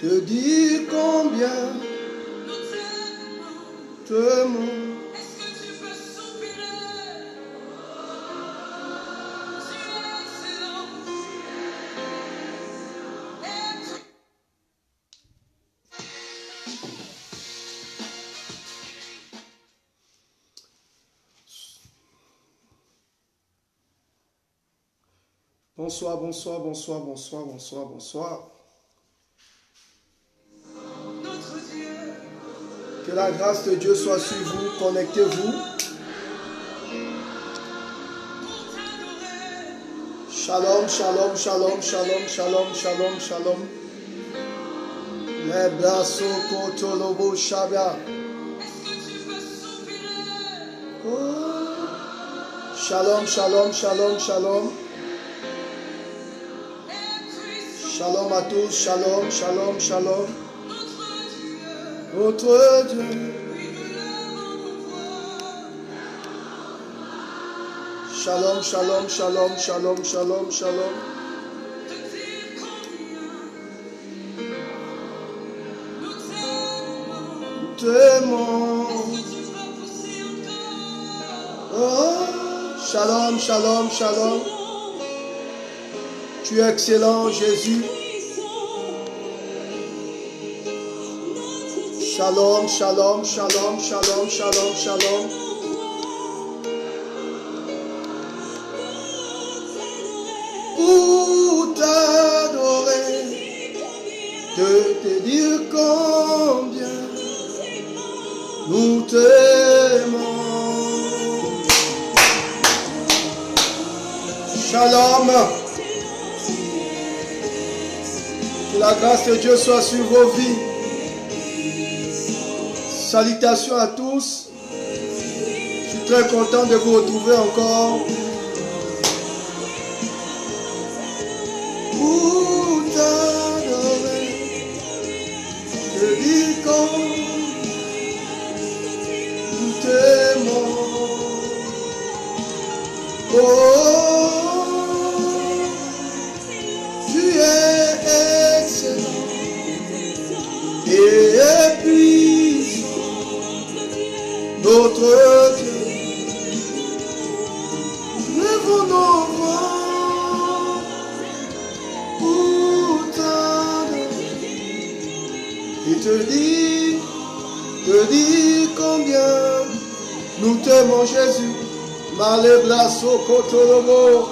te dire combien t'aimons. Bonsoir, bonsoir, bonsoir, bonsoir, bonsoir, bonsoir. Que la grâce de Dieu soit sur vous, connectez-vous. Shalom, shalom, shalom, shalom, shalom, shalom, shalom. Les brasso kotolobo shabia. Shalom, shalom, shalom, shalom. Shalom à tous, shalom, shalom, shalom. Notre Dieu. Shalom, shalom, shalom, shalom, shalom, shalom. Nous t'aimons. Oh, shalom, shalom, shalom. Tu es excellent, Jésus. Shalom, shalom, shalom, shalom, shalom, shalom. Pour t'adorer, de te dire combien nous t'aimons. Shalom. Que la grâce de Dieu soit sur vos vies. Salutations à tous. Je suis très content de vous retrouver encore. Pour t'adorer, te dire comme nous t'aimons. Oh, tu es excellent et puissant, notre Dieu. Lèvons nos voix pour t'adorer et te dire combien nous t'aimons, Jésus. Malebraso kotolobo.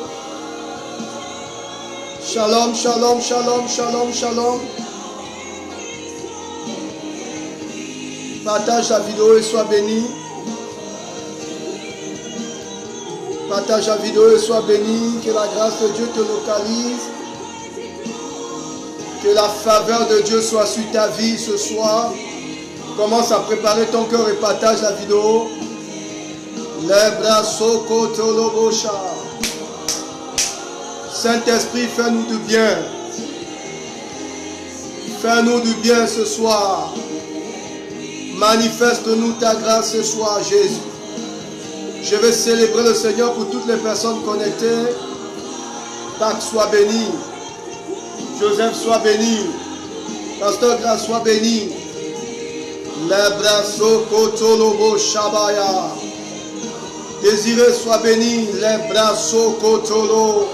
Shalom, shalom, shalom, shalom, shalom. Partage la vidéo et sois béni. Partage la vidéo et sois béni. Que la grâce de Dieu te localise. Que la faveur de Dieu soit sur ta vie ce soir. Commence à préparer ton cœur et partage la vidéo. Les brasso kotolobosha. Saint-Esprit, fais-nous du bien. Fais-nous du bien ce soir. Manifeste-nous ta grâce ce soir, Jésus. Je vais célébrer le Seigneur pour toutes les personnes connectées. Pâques soit béni. Joseph soit béni. Pasteur Grâce soit béni. Les brasso kotolobo shabaya. Désiré soit béni. Les brasso kotolo.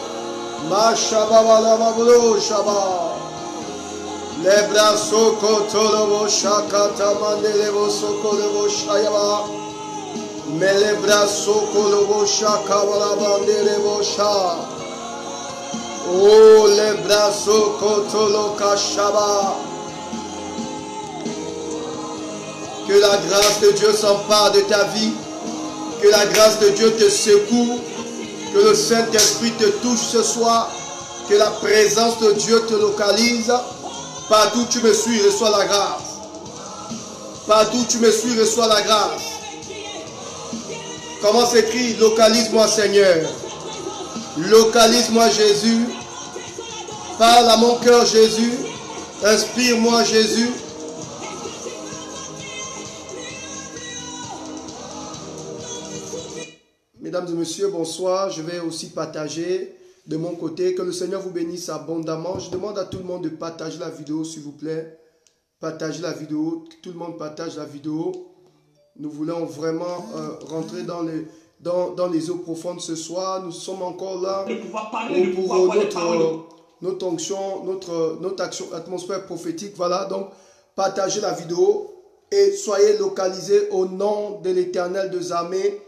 Ma shababalabablo shaba. Les brasso kotolobo shakata mandelevo sokolobo shayaba. Mais les brasso kolobo shakabala bandelevo sha. Oh, les brasso kotolo kashaba. Que la grâce de Dieu s'empare de ta vie. Que la grâce de Dieu te secoue. Que le Saint-Esprit te touche ce soir. Que la présence de Dieu te localise. Partout où tu me suis, reçois la grâce. Partout où tu me suis, reçois la grâce. Comment s'écrit? Localise-moi, Seigneur. Localise-moi, Jésus. Parle à mon cœur, Jésus. Inspire-moi, Jésus. Mesdames et messieurs, bonsoir. Je vais aussi partager de mon côté. Que le Seigneur vous bénisse abondamment. Je demande à tout le monde de partager la vidéo, s'il vous plaît. Partagez la vidéo, tout le monde partage la vidéo. Nous voulons vraiment rentrer dans les eaux profondes ce soir. Nous sommes encore là pour notre onction, notre action, atmosphère prophétique. Voilà, donc partagez la vidéo et soyez localisés au nom de l'Éternel des armées.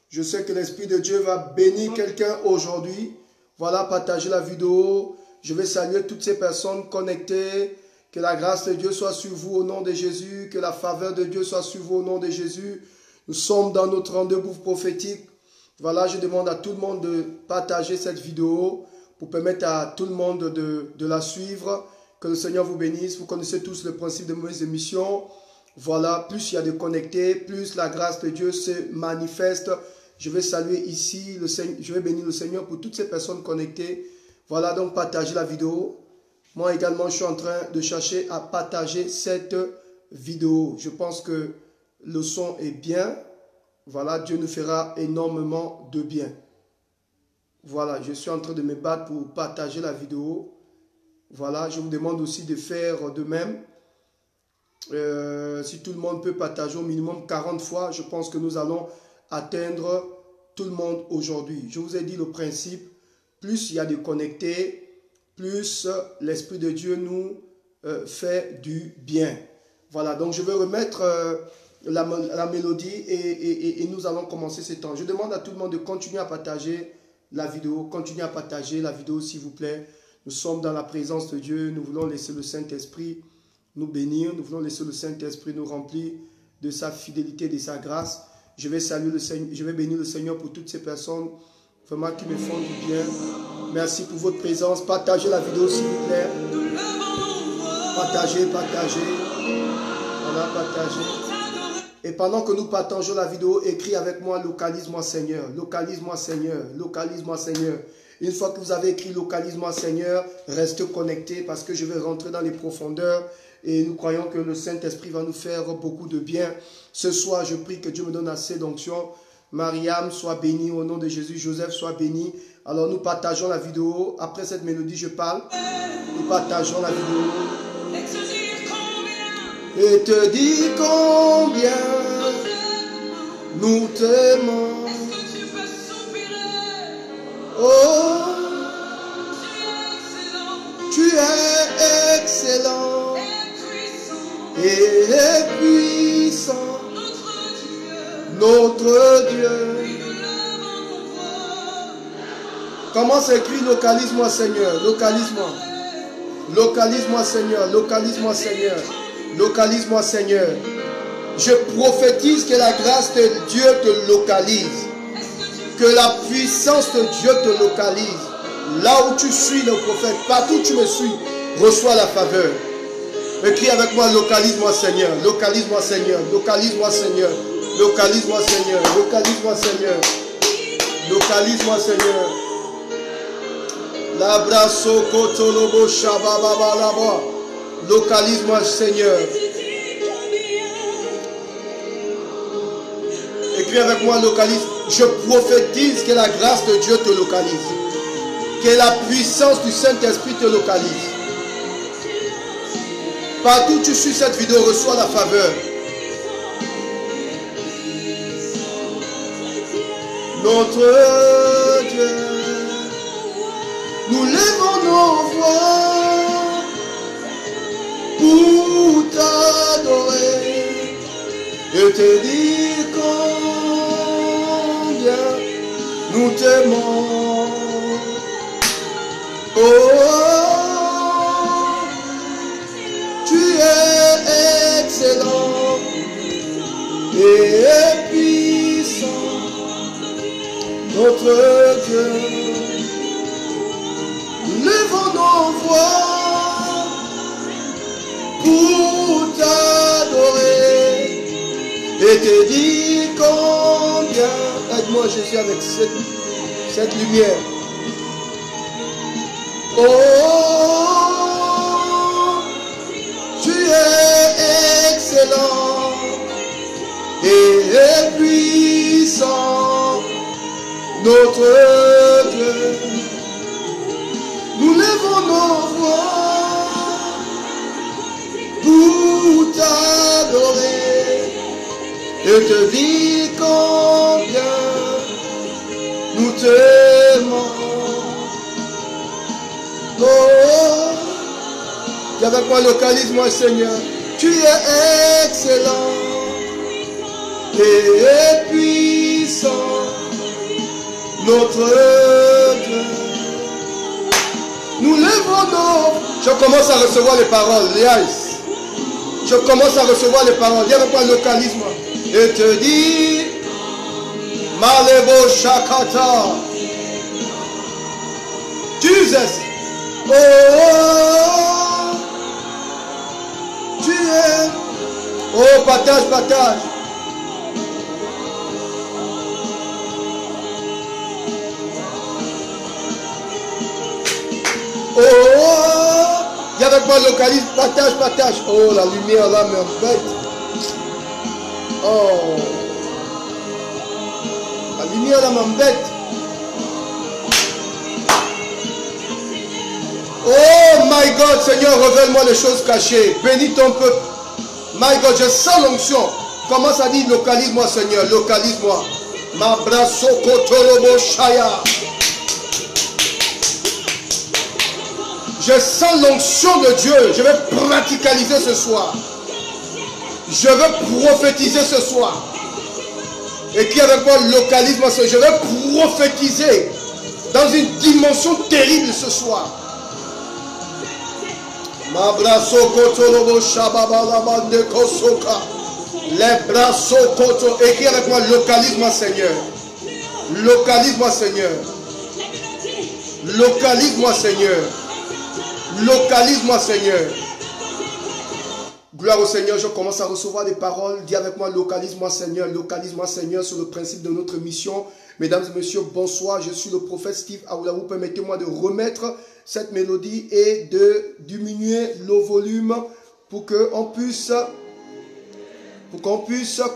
Je sais que l'Esprit de Dieu va bénir quelqu'un aujourd'hui. Voilà, partagez la vidéo. Je vais saluer toutes ces personnes connectées. Que la grâce de Dieu soit sur vous au nom de Jésus. Que la faveur de Dieu soit sur vous au nom de Jésus. Nous sommes dans notre rendez-vous prophétique. Voilà, je demande à tout le monde de partager cette vidéo pour permettre à tout le monde de la suivre. Que le Seigneur vous bénisse. Vous connaissez tous le principe de mes émissions. Voilà, plus il y a de connectés, plus la grâce de Dieu se manifeste. Je vais saluer ici, je vais bénir le Seigneur pour toutes ces personnes connectées. Voilà, donc partagez la vidéo. Moi également, je suis en train de chercher à partager cette vidéo. Je pense que le son est bien. Voilà, Dieu nous fera énormément de bien. Voilà, je suis en train de me battre pour partager la vidéo. Voilà, je vous demande aussi de faire de même. Si tout le monde peut partager au minimum 40 fois, je pense que nous allons atteindre tout le monde aujourd'hui. Je vous ai dit le principe, plus il y a de connectés, plus l'Esprit de Dieu nous fait du bien. Voilà, donc je vais remettre la mélodie et nous allons commencer ce temps. Je demande à tout le monde de continuer à partager la vidéo. Continuez à partager la vidéo s'il vous plaît. Nous sommes dans la présence de Dieu. Nous voulons laisser le Saint-Esprit nous bénir. Nous voulons laisser le Saint-Esprit nous remplir de sa fidélité, de sa grâce. Je vais saluer le Seigneur, je vais bénir le Seigneur pour toutes ces personnes vraiment qui me font du bien. Merci pour votre présence. Partagez la vidéo s'il vous plaît. Partagez. Voilà, partagez. Et pendant que nous partageons la vidéo, écris avec moi, localise-moi Seigneur. Localise-moi Seigneur. Localise-moi Seigneur. Une fois que vous avez écrit localise-moi Seigneur, restez connectés parce que je vais rentrer dans les profondeurs. Et nous croyons que le Saint-Esprit va nous faire beaucoup de bien. Ce soir, je prie que Dieu me donne assez d'onction. Mariam soit bénie au nom de Jésus. Joseph soit béni. Alors nous partageons la vidéo. Après cette mélodie, je parle. Nous partageons la vidéo. Et te dis combien nous t'aimons. Oh, tu es excellent et puissant, notre Dieu. Comment s'écrit localise-moi Seigneur? Localise-moi. Localise-moi Seigneur. Localise-moi Seigneur. Localise-moi Seigneur. Je prophétise que la grâce de Dieu te localise. Que la puissance de Dieu te localise. Là où tu suis le prophète, partout où tu me suis, reçois la faveur. Écris avec moi, localise-moi Seigneur. Localise-moi Seigneur. Localise-moi Seigneur. Localise-moi Seigneur. Localise-moi Seigneur. Localise-moi Seigneur. L'abrasso kotolobo shababa laba. Localise-moi Seigneur. Écris avec moi, localise. Je prophétise que la grâce de Dieu te localise. Que la puissance du Saint-Esprit te localise. Partout où tu suis cette vidéo, reçois la faveur. Notre Dieu, nous lèvons nos voix pour t'adorer et te dire combien nous t'aimons. Oh, tu es excellent et puissant, notre Dieu. Nous lèvons nos voix pour t'adorer et te dire combien. Aide-moi Jésus avec cette lumière. Oh, tu es excellent et puissant, notre Dieu. Nous lèvons nos voix pour et te dire combien nous t'aimons. Oh, dis avec moi, localise-moi, Seigneur. Tu es excellent et puissant, notre Dieu. Nous lèvons nos... Je commence à recevoir les paroles, Liaïs. Je commence à recevoir les paroles. Dis avec moi, localise-moi. Et te dis, Malebo Shakata. Jesus. Oh, tu es. Oh, partage, partage. Oh, il y a avec moi localise, partage, partage. Oh, la lumière là m'embête. Oh, la lumière là m'embête. Oh my God, Seigneur, révèle-moi les choses cachées. Bénis ton peuple. My God, je sens l'onction. Commence à dire, localise-moi, Seigneur, localise-moi. Ma brasso kotolobo shaya. Je sens l'onction de Dieu. Je vais praticaliser ce soir. Je vais prophétiser ce soir. Et qui avec moi, localise-moi, je vais prophétiser dans une dimension terrible ce soir. Mabraso kotolobo shababa de kosoka. Les brasso koto. Écris avec moi, localise-moi, Seigneur. Localise-moi, Seigneur. Localise-moi, Seigneur. Localise-moi, Seigneur. Gloire au Seigneur, je commence à recevoir des paroles. Dis avec moi, localise-moi, Seigneur. Localise-moi, Seigneur, sur le principe de notre mission. Mesdames et messieurs, bonsoir. Je suis le prophète Steve Aoulaou. Permettez-moi de remettre cette mélodie et de diminuer le volume pour qu'on puisse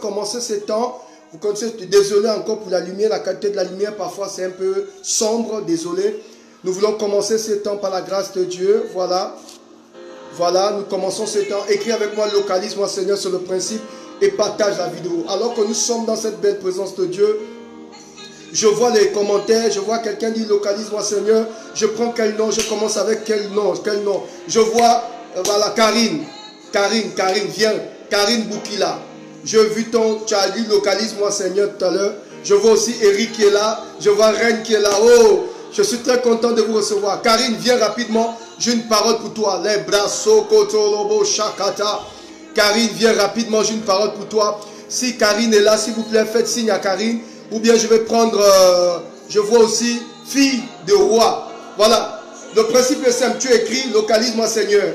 commencer ce temps. Vous connaissez, désolé encore pour la lumière, la qualité de la lumière, parfois c'est un peu sombre, désolé. Nous voulons commencer ce temps par la grâce de Dieu. Voilà. Voilà, nous commençons ce temps. Écris avec moi, localise-moi, Seigneur, sur le principe et partage la vidéo. Alors que nous sommes dans cette belle présence de Dieu, je vois les commentaires, je vois quelqu'un dire localise-moi, Seigneur. Je prends quel nom, je commence avec quel nom, quel nom. Je vois, voilà, Karine, viens. Karine Boukila. J'ai vu tu as dit localise-moi, Seigneur, tout à l'heure. Je vois aussi Eric qui est là. Je vois Reine qui est là. Oh, je suis très content de vous recevoir. Karine, viens rapidement. J'ai une parole pour toi. Les brasso kotolobo shakata. Karine, viens rapidement. J'ai une parole pour toi. Si Karine est là, s'il vous plaît, faites signe à Karine. Ou bien je vais prendre, je vois aussi fille de roi. Voilà. Le principe est simple. Tu écris, localise-moi, Seigneur.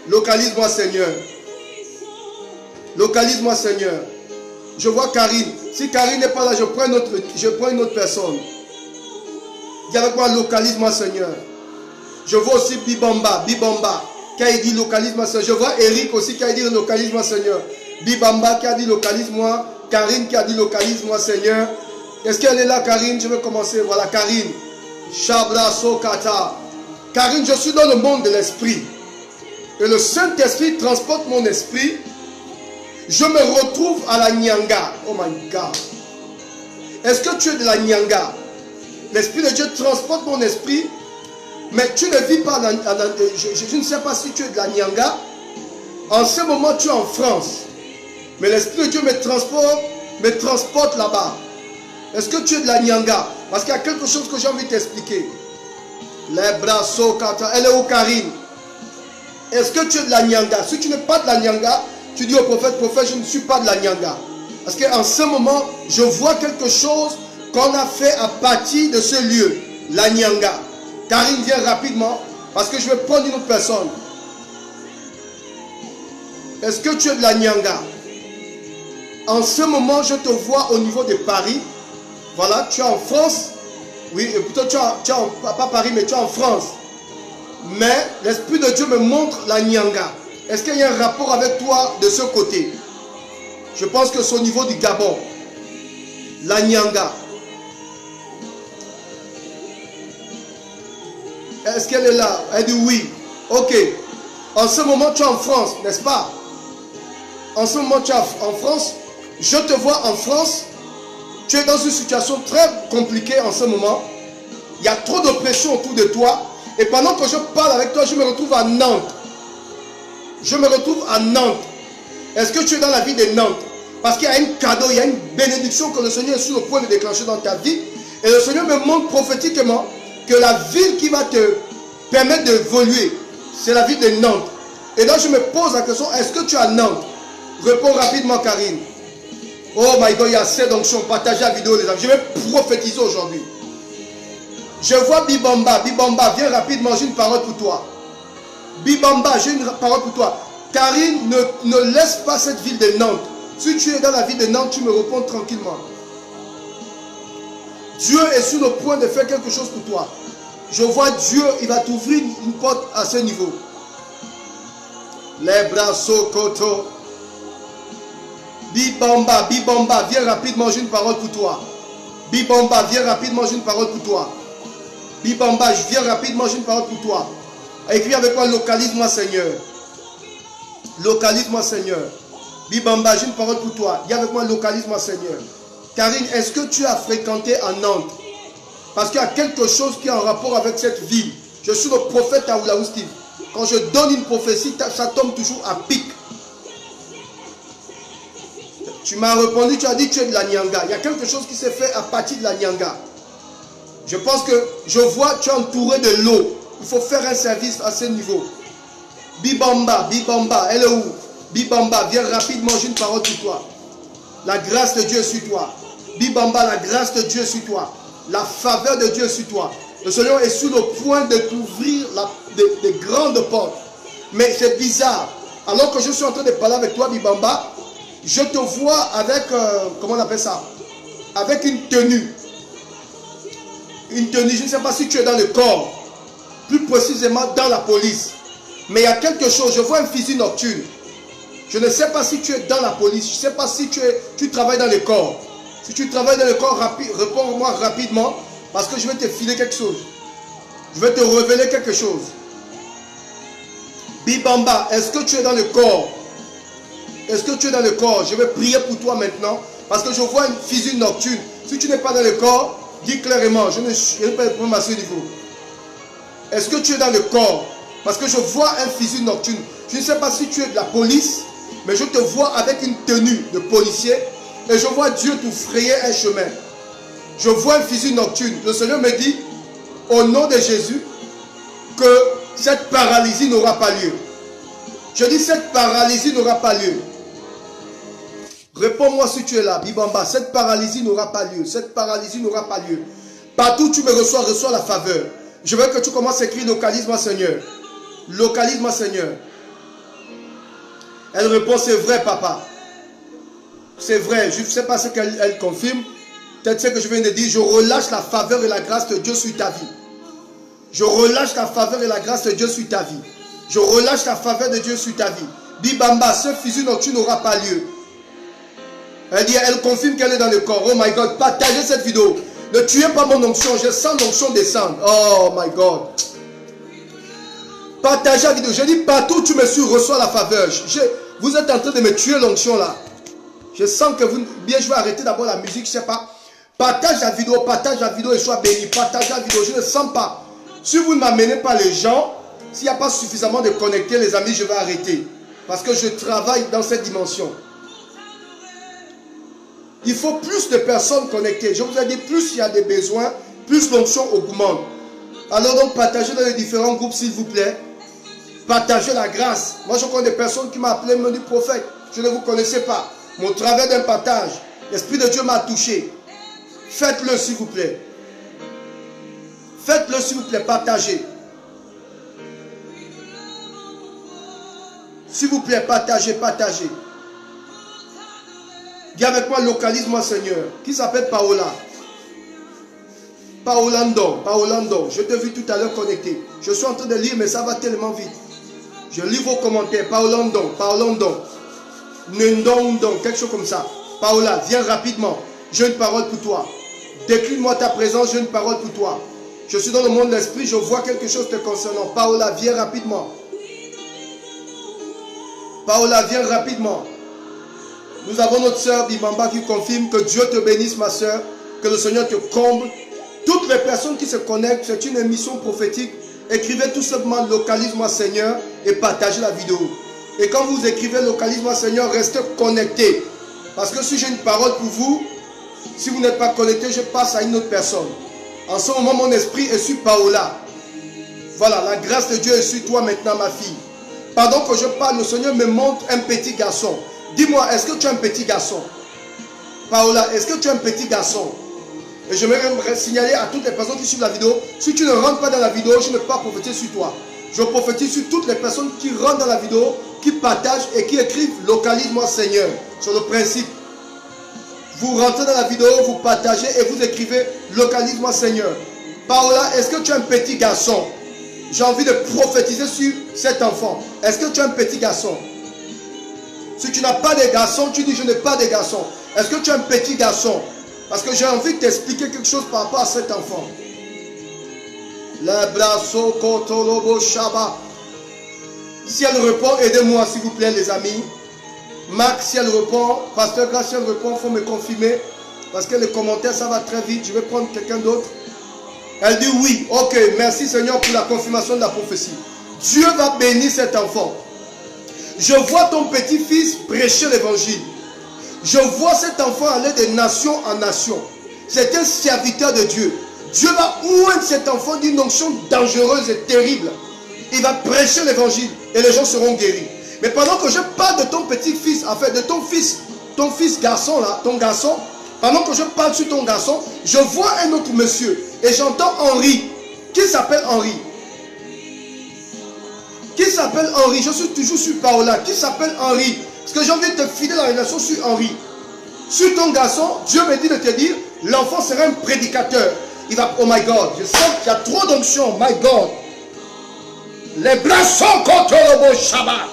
Localise-moi, Seigneur. Localise-moi, Seigneur. Je vois Karine. Si Karine n'est pas là, je prends une autre personne. Dis avec moi, localise-moi, Seigneur. Je vois aussi Bibamba, qui a dit localise-moi, Seigneur. Je vois Eric aussi qui a dit localise-moi, Seigneur. Bibamba qui a dit localise-moi. Karine qui a dit localise-moi, Seigneur. Est-ce qu'elle est là, Karine? Je vais commencer. Voilà, Karine. Shabra Sokata. Karine, je suis dans le monde de l'esprit. Et le Saint-Esprit transporte mon esprit. Je me retrouve à la Nyanga. Oh my God. Est-ce que tu es de la Nyanga? L'Esprit de Dieu transporte mon esprit. Mais tu ne vis pas je ne sais pas si tu es de la Nyanga. En ce moment, tu es en France. Mais l'Esprit de Dieu me transporte là-bas. Est-ce que tu es de la Nyanga? Parce qu'il y a quelque chose que j'ai envie de t'expliquer. Les bras sokata. Elle est où, Karine? Est-ce que tu es de la Nyanga? Si tu n'es pas de la Nyanga, tu dis au prophète, je ne suis pas de la Nyanga. Parce qu'en ce moment, je vois quelque chose qu'on a fait à partir de ce lieu, la Nyanga. Karine, viens rapidement, parce que je vais prendre une autre personne. Est-ce que tu es de la Nyanga? En ce moment, je te vois au niveau de Paris. Voilà, tu es en France. Oui, plutôt tu es pas Paris, mais tu es en France. Mais l'Esprit de Dieu me montre la Nyanga. Est-ce qu'il y a un rapport avec toi de ce côté? Je pense que c'est au niveau du Gabon. La Nyanga. Est-ce qu'elle est là? Elle dit oui. Ok. En ce moment, tu es en France, n'est-ce pas? En ce moment, tu es en France. Je te vois en France. Tu es dans une situation très compliquée en ce moment. Il y a trop d'oppression autour de toi. Et pendant que je parle avec toi, je me retrouve à Nantes. Je me retrouve à Nantes. Est-ce que tu es dans la ville de Nantes? Parce qu'il y a un cadeau, il y a une bénédiction que le Seigneur est sur le point de déclencher dans ta vie. Et le Seigneur me montre prophétiquement que la ville qui va te permettre d'évoluer, c'est la ville de Nantes. Et donc je me pose la question, est-ce que tu es à Nantes? Réponds rapidement, Karine. Oh my God, il y a cette onction. Partagez la vidéo, les amis. Je vais prophétiser aujourd'hui. Je vois Bibamba. Bibamba, viens rapidement, j'ai une parole pour toi. Bibamba, j'ai une parole pour toi. Karine, ne laisse pas cette ville de Nantes. Si tu es dans la ville de Nantes, tu me réponds tranquillement. Dieu est sur le point de faire quelque chose pour toi. Je vois Dieu, il va t'ouvrir une porte à ce niveau. Les bras sokoto. Bibamba, Bibamba, viens rapidement, j'ai une parole pour toi. Bibamba, viens rapidement, j'ai une parole pour toi. Bibamba, viens rapidement, j'ai une parole pour toi. Écris avec moi, localise-moi Seigneur. Localise-moi Seigneur. Bibamba, j'ai une parole pour toi. Viens avec moi, localise-moi Seigneur. Karine, est-ce que tu as fréquenté à Nantes? Parce qu'il y a quelque chose qui est en rapport avec cette ville. Je suis le prophète à Oulaou Steve. Quand je donne une prophétie, ça tombe toujours à pic. Tu m'as répondu, tu as dit que tu es de la Nyanga. Il y a quelque chose qui s'est fait à partir de la Nyanga. Je pense que je vois, tu es entouré de l'eau. Il faut faire un service à ce niveau. Bibamba, Bibamba, elle est où? Bibamba, viens rapidement, j'ai une parole pour toi. La grâce de Dieu est sur toi. Bibamba, la grâce de Dieu est sur toi. La faveur de Dieu est sur toi. Le Seigneur est sur le point de t'ouvrir des grandes portes. Mais c'est bizarre. Alors que je suis en train de parler avec toi, Bibamba, je te vois avec, comment on appelle ça? Avec une tenue. Une tenue, je ne sais pas si tu es dans le corps. Plus précisément dans la police. Mais il y a quelque chose, je vois un fusil nocturne. Je ne sais pas si tu es dans la police. Je ne sais pas si tu travailles dans le corps. Si tu travailles dans le corps, réponds-moi rapidement. Parce que je vais te filer quelque chose. Je vais te révéler quelque chose. Bibamba, est-ce que tu es dans le corps? Est-ce que tu es dans le corps? Je vais prier pour toi maintenant. Parce que je vois une fusil nocturne. Si tu n'es pas dans le corps, dis clairement. Je n'ai pas de problème à ce niveau. Est-ce que tu es dans le corps? Parce que je vois un fusil nocturne. Je ne sais pas si tu es de la police, mais je te vois avec une tenue de policier et je vois Dieu te frayer un chemin. Je vois un fusil nocturne. Le Seigneur me dit, au nom de Jésus, que cette paralysie n'aura pas lieu. Je dis, cette paralysie n'aura pas lieu. Réponds-moi si tu es là, Bibamba. Cette paralysie n'aura pas lieu. Cette paralysie n'aura pas lieu. Partout où tu me reçois, reçois la faveur. Je veux que tu commences à écrire localise-moi Seigneur. Localise-moi Seigneur. Elle répond, c'est vrai papa. C'est vrai, je ne sais pas ce qu'elle confirme. Peut-être ce que je viens de dire, je relâche la faveur et la grâce de Dieu sur ta vie. Je relâche la faveur et la grâce de Dieu sur ta vie. Je relâche la faveur de Dieu sur ta vie. Bibamba, ce fusil nocturne n'aura pas lieu. Elle dit, elle confirme qu'elle est dans le corps. Oh my God, partagez cette vidéo. Ne tuez pas mon onction, je sens l'onction descendre. Oh my God. Partagez la vidéo. Je dis partout où tu me suis, reçois la faveur. Vous êtes en train de me tuer l'onction là. Je sens que vous... Bien, je vais arrêter d'abord la musique, je ne sais pas. Partage la vidéo et sois béni. Partage la vidéo, je ne sens pas. Si vous ne m'amenez pas les gens, s'il n'y a pas suffisamment de connectés, les amis, je vais arrêter. Parce que je travaille dans cette dimension. Il faut plus de personnes connectées. Je vous ai dit, plus il y a des besoins, plus l'onction augmente. Alors donc, partagez dans les différents groupes, s'il vous plaît. Partagez la grâce. Moi, je connais des personnes qui m'ont appelé, me dit prophète. Je ne vous connaissais pas. Mon travail d'un partage. L'Esprit de Dieu m'a touché. Faites-le, s'il vous plaît. Faites-le, s'il vous plaît. Partagez. S'il vous plaît, partagez, partagez. Dis avec moi, localise-moi Seigneur. Qui s'appelle Paola? Paolando. Je t'ai vu tout à l'heure connecté. Je suis en train de lire, mais ça va tellement vite. Je lis vos commentaires. Paolando. Nendondon, quelque chose comme ça. Paola, viens rapidement. J'ai une parole pour toi. Décline-moi ta présence, j'ai une parole pour toi. Je suis dans le monde de l'esprit, je vois quelque chose te concernant. Paola, viens rapidement. Paola, viens rapidement. Nous avons notre sœur Bibamba qui confirme que Dieu te bénisse, ma sœur. Que le Seigneur te comble. Toutes les personnes qui se connectent, c'est une émission prophétique. Écrivez tout simplement localise-moi Seigneur et partagez la vidéo. Et quand vous écrivez localise-moi Seigneur, restez connectés. Parce que si j'ai une parole pour vous, si vous n'êtes pas connecté, je passe à une autre personne. En ce moment, mon esprit est sur Paola. Voilà, la grâce de Dieu est sur toi maintenant, ma fille. Pendant que je parle, le Seigneur me montre un petit garçon. Dis-moi, est-ce que tu es un petit garçon? Paola, est-ce que tu es un petit garçon? Et je vais signaler à toutes les personnes qui suivent la vidéo, si tu ne rentres pas dans la vidéo, je ne peux pas prophétiser sur toi. Je prophétise sur toutes les personnes qui rentrent dans la vidéo, qui partagent et qui écrivent « Localise-moi Seigneur » sur le principe. Vous rentrez dans la vidéo, vous partagez et vous écrivez « Localise-moi Seigneur ». Paola, est-ce que tu es un petit garçon? J'ai envie de prophétiser sur cet enfant. Est-ce que tu es un petit garçon? Si tu n'as pas de garçon, tu dis « Je n'ai pas de garçon ». Est-ce que tu es un petit garçon? Parce que j'ai envie de t'expliquer quelque chose par rapport à cet enfant. Le brasso kotolobo shaba. Si elle répond, aidez-moi s'il vous plaît les amis. Marc, si elle répond, Pasteur Grâce, si elle répond, il faut me confirmer. Parce que les commentaires, ça va très vite. Je vais prendre quelqu'un d'autre. Elle dit oui. Ok, merci Seigneur pour la confirmation de la prophétie. Dieu va bénir cet enfant. Je vois ton petit-fils prêcher l'évangile. Je vois cet enfant aller de nation en nation. C'est un serviteur de Dieu. Dieu va oindre cet enfant d'une onction dangereuse et terrible. Il va prêcher l'évangile et les gens seront guéris. Mais pendant que je parle de ton petit-fils, en fait de ton fils garçon là, ton garçon, pendant que je parle sur ton garçon, je vois un autre monsieur et j'entends Henri. Qui s'appelle Henri? Qui s'appelle Henri? Je suis toujours sur Paola. Qui s'appelle Henri? Parce que j'ai envie de te filer la relation sur Henri. Sur ton garçon, Dieu me dit de te dire, l'enfant sera un prédicateur. Il va, oh my God, je sens qu'il y a trop d'onction, my God. Les bras sont contre le bon Shabbat.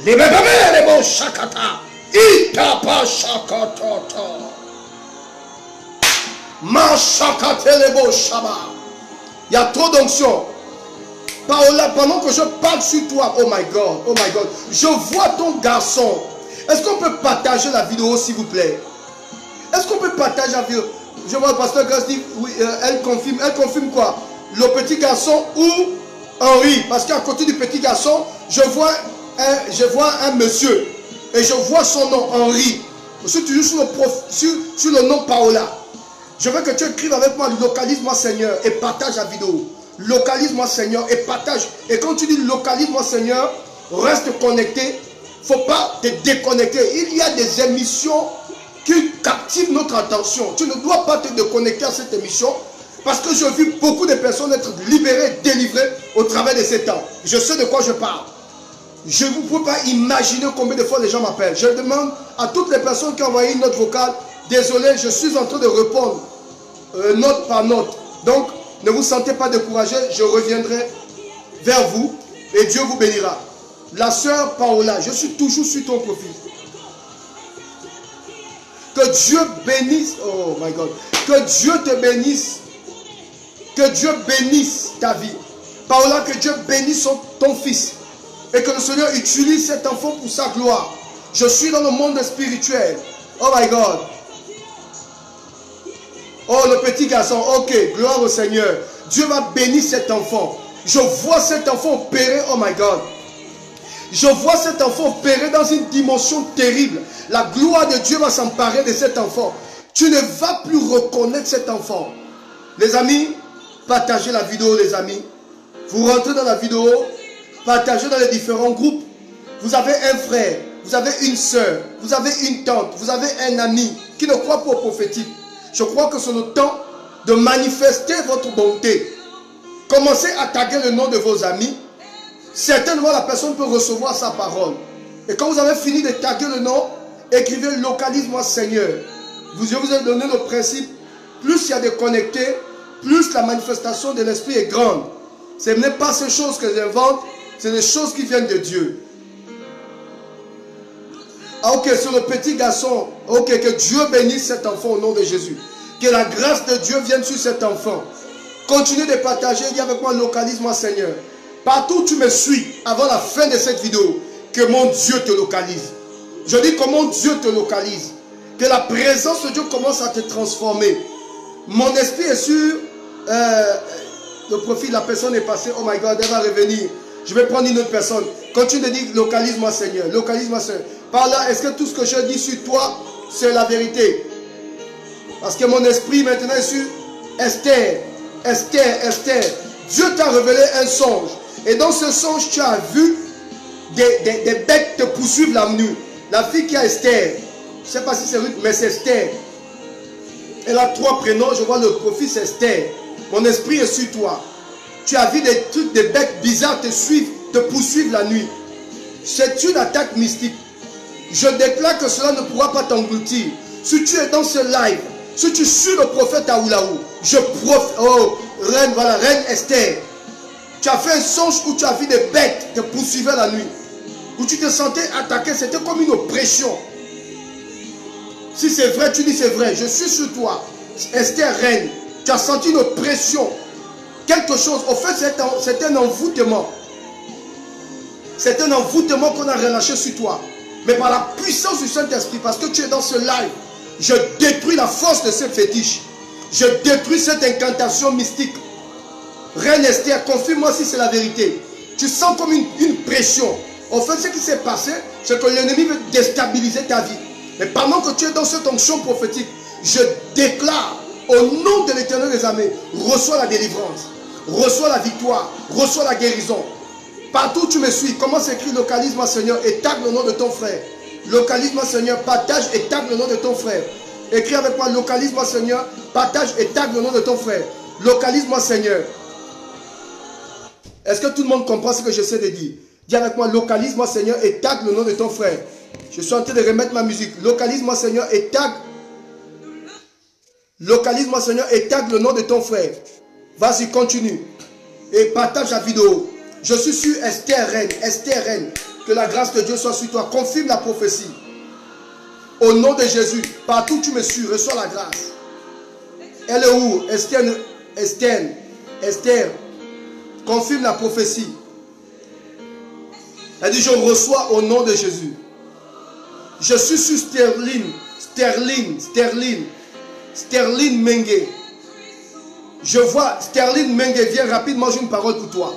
Les bébés, les bons Shakata. Itapa Shakata. Ma Shakate, les bons Shabbat. Il y a trop d'onction. Paola, pendant que je parle sur toi, oh my God, je vois ton garçon. Est-ce qu'on peut partager la vidéo, s'il vous plaît? Est-ce qu'on peut partager la vidéo? Je vois le pasteur Grace dit, oui, elle confirme quoi? Le petit garçon ou Henri? Parce qu'à côté du petit garçon, je vois un monsieur. Et je vois son nom, Henri. Je suis toujours sur le nom Paola. Je veux que tu écrives avec moi, localise-moi Seigneur, et partage la vidéo. Localise-moi Seigneur et partage. Et quand tu dis localise-moi Seigneur, reste connecté. Il ne faut pas te déconnecter. Il y a des émissions qui captivent notre attention. Tu ne dois pas te déconnecter à cette émission. Parce que je vis beaucoup de personnes être libérées, délivrées au travers de ces temps. Je sais de quoi je parle. Je ne peux pas imaginer combien de fois les gens m'appellent. Je demande à toutes les personnes qui ont envoyé une note vocale, désolé, je suis en train de répondre note par note. Donc, ne vous sentez pas découragé, je reviendrai vers vous et Dieu vous bénira. La sœur Paola, je suis toujours sur ton profil. Que Dieu bénisse, oh my God, que Dieu te bénisse, que Dieu bénisse ta vie. Paola, que Dieu bénisse ton fils et que le Seigneur utilise cet enfant pour sa gloire. Je suis dans le monde spirituel. Oh my God. Oh, le petit garçon, ok, gloire au Seigneur. Dieu va bénir cet enfant. Je vois cet enfant opérer, oh my God. Je vois cet enfant opérer dans une dimension terrible. La gloire de Dieu va s'emparer de cet enfant. Tu ne vas plus reconnaître cet enfant. Les amis, partagez la vidéo, les amis. Vous rentrez dans la vidéo, partagez dans les différents groupes. Vous avez un frère, vous avez une soeur, vous avez une tante, vous avez un ami qui ne croit pas au prophétique. Je crois que c'est le temps de manifester votre bonté. Commencez à taguer le nom de vos amis. Certainement, la personne peut recevoir sa parole. Et quand vous avez fini de taguer le nom, écrivez « Localise-moi Seigneur ». Je vous ai donné le principe. Plus il y a de connectés, plus la manifestation de l'Esprit est grande. Ce n'est pas ces choses que j'invente, c'est des choses qui viennent de Dieu. Ah ok, sur le petit garçon, ok, que Dieu bénisse cet enfant au nom de Jésus. Que la grâce de Dieu vienne sur cet enfant. Continuez de partager, dis avec moi, localise-moi Seigneur. Partout où tu me suis, avant la fin de cette vidéo, que mon Dieu te localise. Je dis comment Dieu te localise. Que la présence de Dieu commence à te transformer. Mon esprit est sur le profil, la personne est passée. Oh my God, elle va revenir. Je vais prendre une autre personne. Continue de dire localise-moi Seigneur. Localise-moi Seigneur. Par là, est-ce que tout ce que je dis sur toi, c'est la vérité? Parce que mon esprit maintenant est sur Esther. Esther, Esther. Dieu t'a révélé un songe. Et dans ce songe, tu as vu des bêtes te poursuivre la nuit. La fille qui a Esther. Je ne sais pas si c'est Ruth, mais c'est Esther. Elle a 3 prénoms. Je vois le profil, c'est Esther. Mon esprit est sur toi. Tu as vu des trucs, des bêtes bizarres te suivre, te poursuivre la nuit. C'est une attaque mystique. Je déclare que cela ne pourra pas t'engloutir. Si tu es dans ce live, si tu suis le prophète Aoulaou, je profite. Oh, reine, voilà, reine Esther. Tu as fait un songe où tu as vu des bêtes te poursuivre la nuit. Où tu te sentais attaqué, c'était comme une oppression. Si c'est vrai, tu dis c'est vrai. Je suis sur toi. Esther, reine. Tu as senti une oppression. Quelque chose. Au fait, c'est un envoûtement. C'est un envoûtement qu'on a relâché sur toi. Mais par la puissance du Saint-Esprit, parce que tu es dans ce live, je détruis la force de ces fétiches. Je détruis cette incantation mystique. Reine Esther, confirme-moi si c'est la vérité. Tu sens comme une pression. En fait, ce qui s'est passé, c'est que l'ennemi veut déstabiliser ta vie. Mais pendant que tu es dans cette onction prophétique, je déclare au nom de l'Éternel des armées, reçois la délivrance, reçois la victoire, reçois la guérison. Partout où tu me suis, commence à écrire localise-moi Seigneur et tag le nom de ton frère. Localise-moi Seigneur, partage et tag le nom de ton frère. Écris avec moi, localise-moi Seigneur, partage et tag le nom de ton frère. Localise-moi Seigneur. Est-ce que tout le monde comprend ce que j'essaie de dire? Dis avec moi, localise-moi Seigneur et tag le nom de ton frère. Je suis en train de remettre ma musique. Localise-moi Seigneur et tag. Localise-moi Seigneur et tag le nom de ton frère. Vas-y, continue. Et partage la vidéo. Je suis sur Esther reine. Esther reine. Que la grâce de Dieu soit sur toi. Confirme la prophétie. Au nom de Jésus. Partout où tu me suis, reçois la grâce. Elle est où? Esther. Esther. Esther. Confirme la prophétie. Elle dit, je reçois au nom de Jésus. Je suis sur Sterling Mengue. Je vois Sterling Mengue, viens rapidement, j'ai une parole pour toi.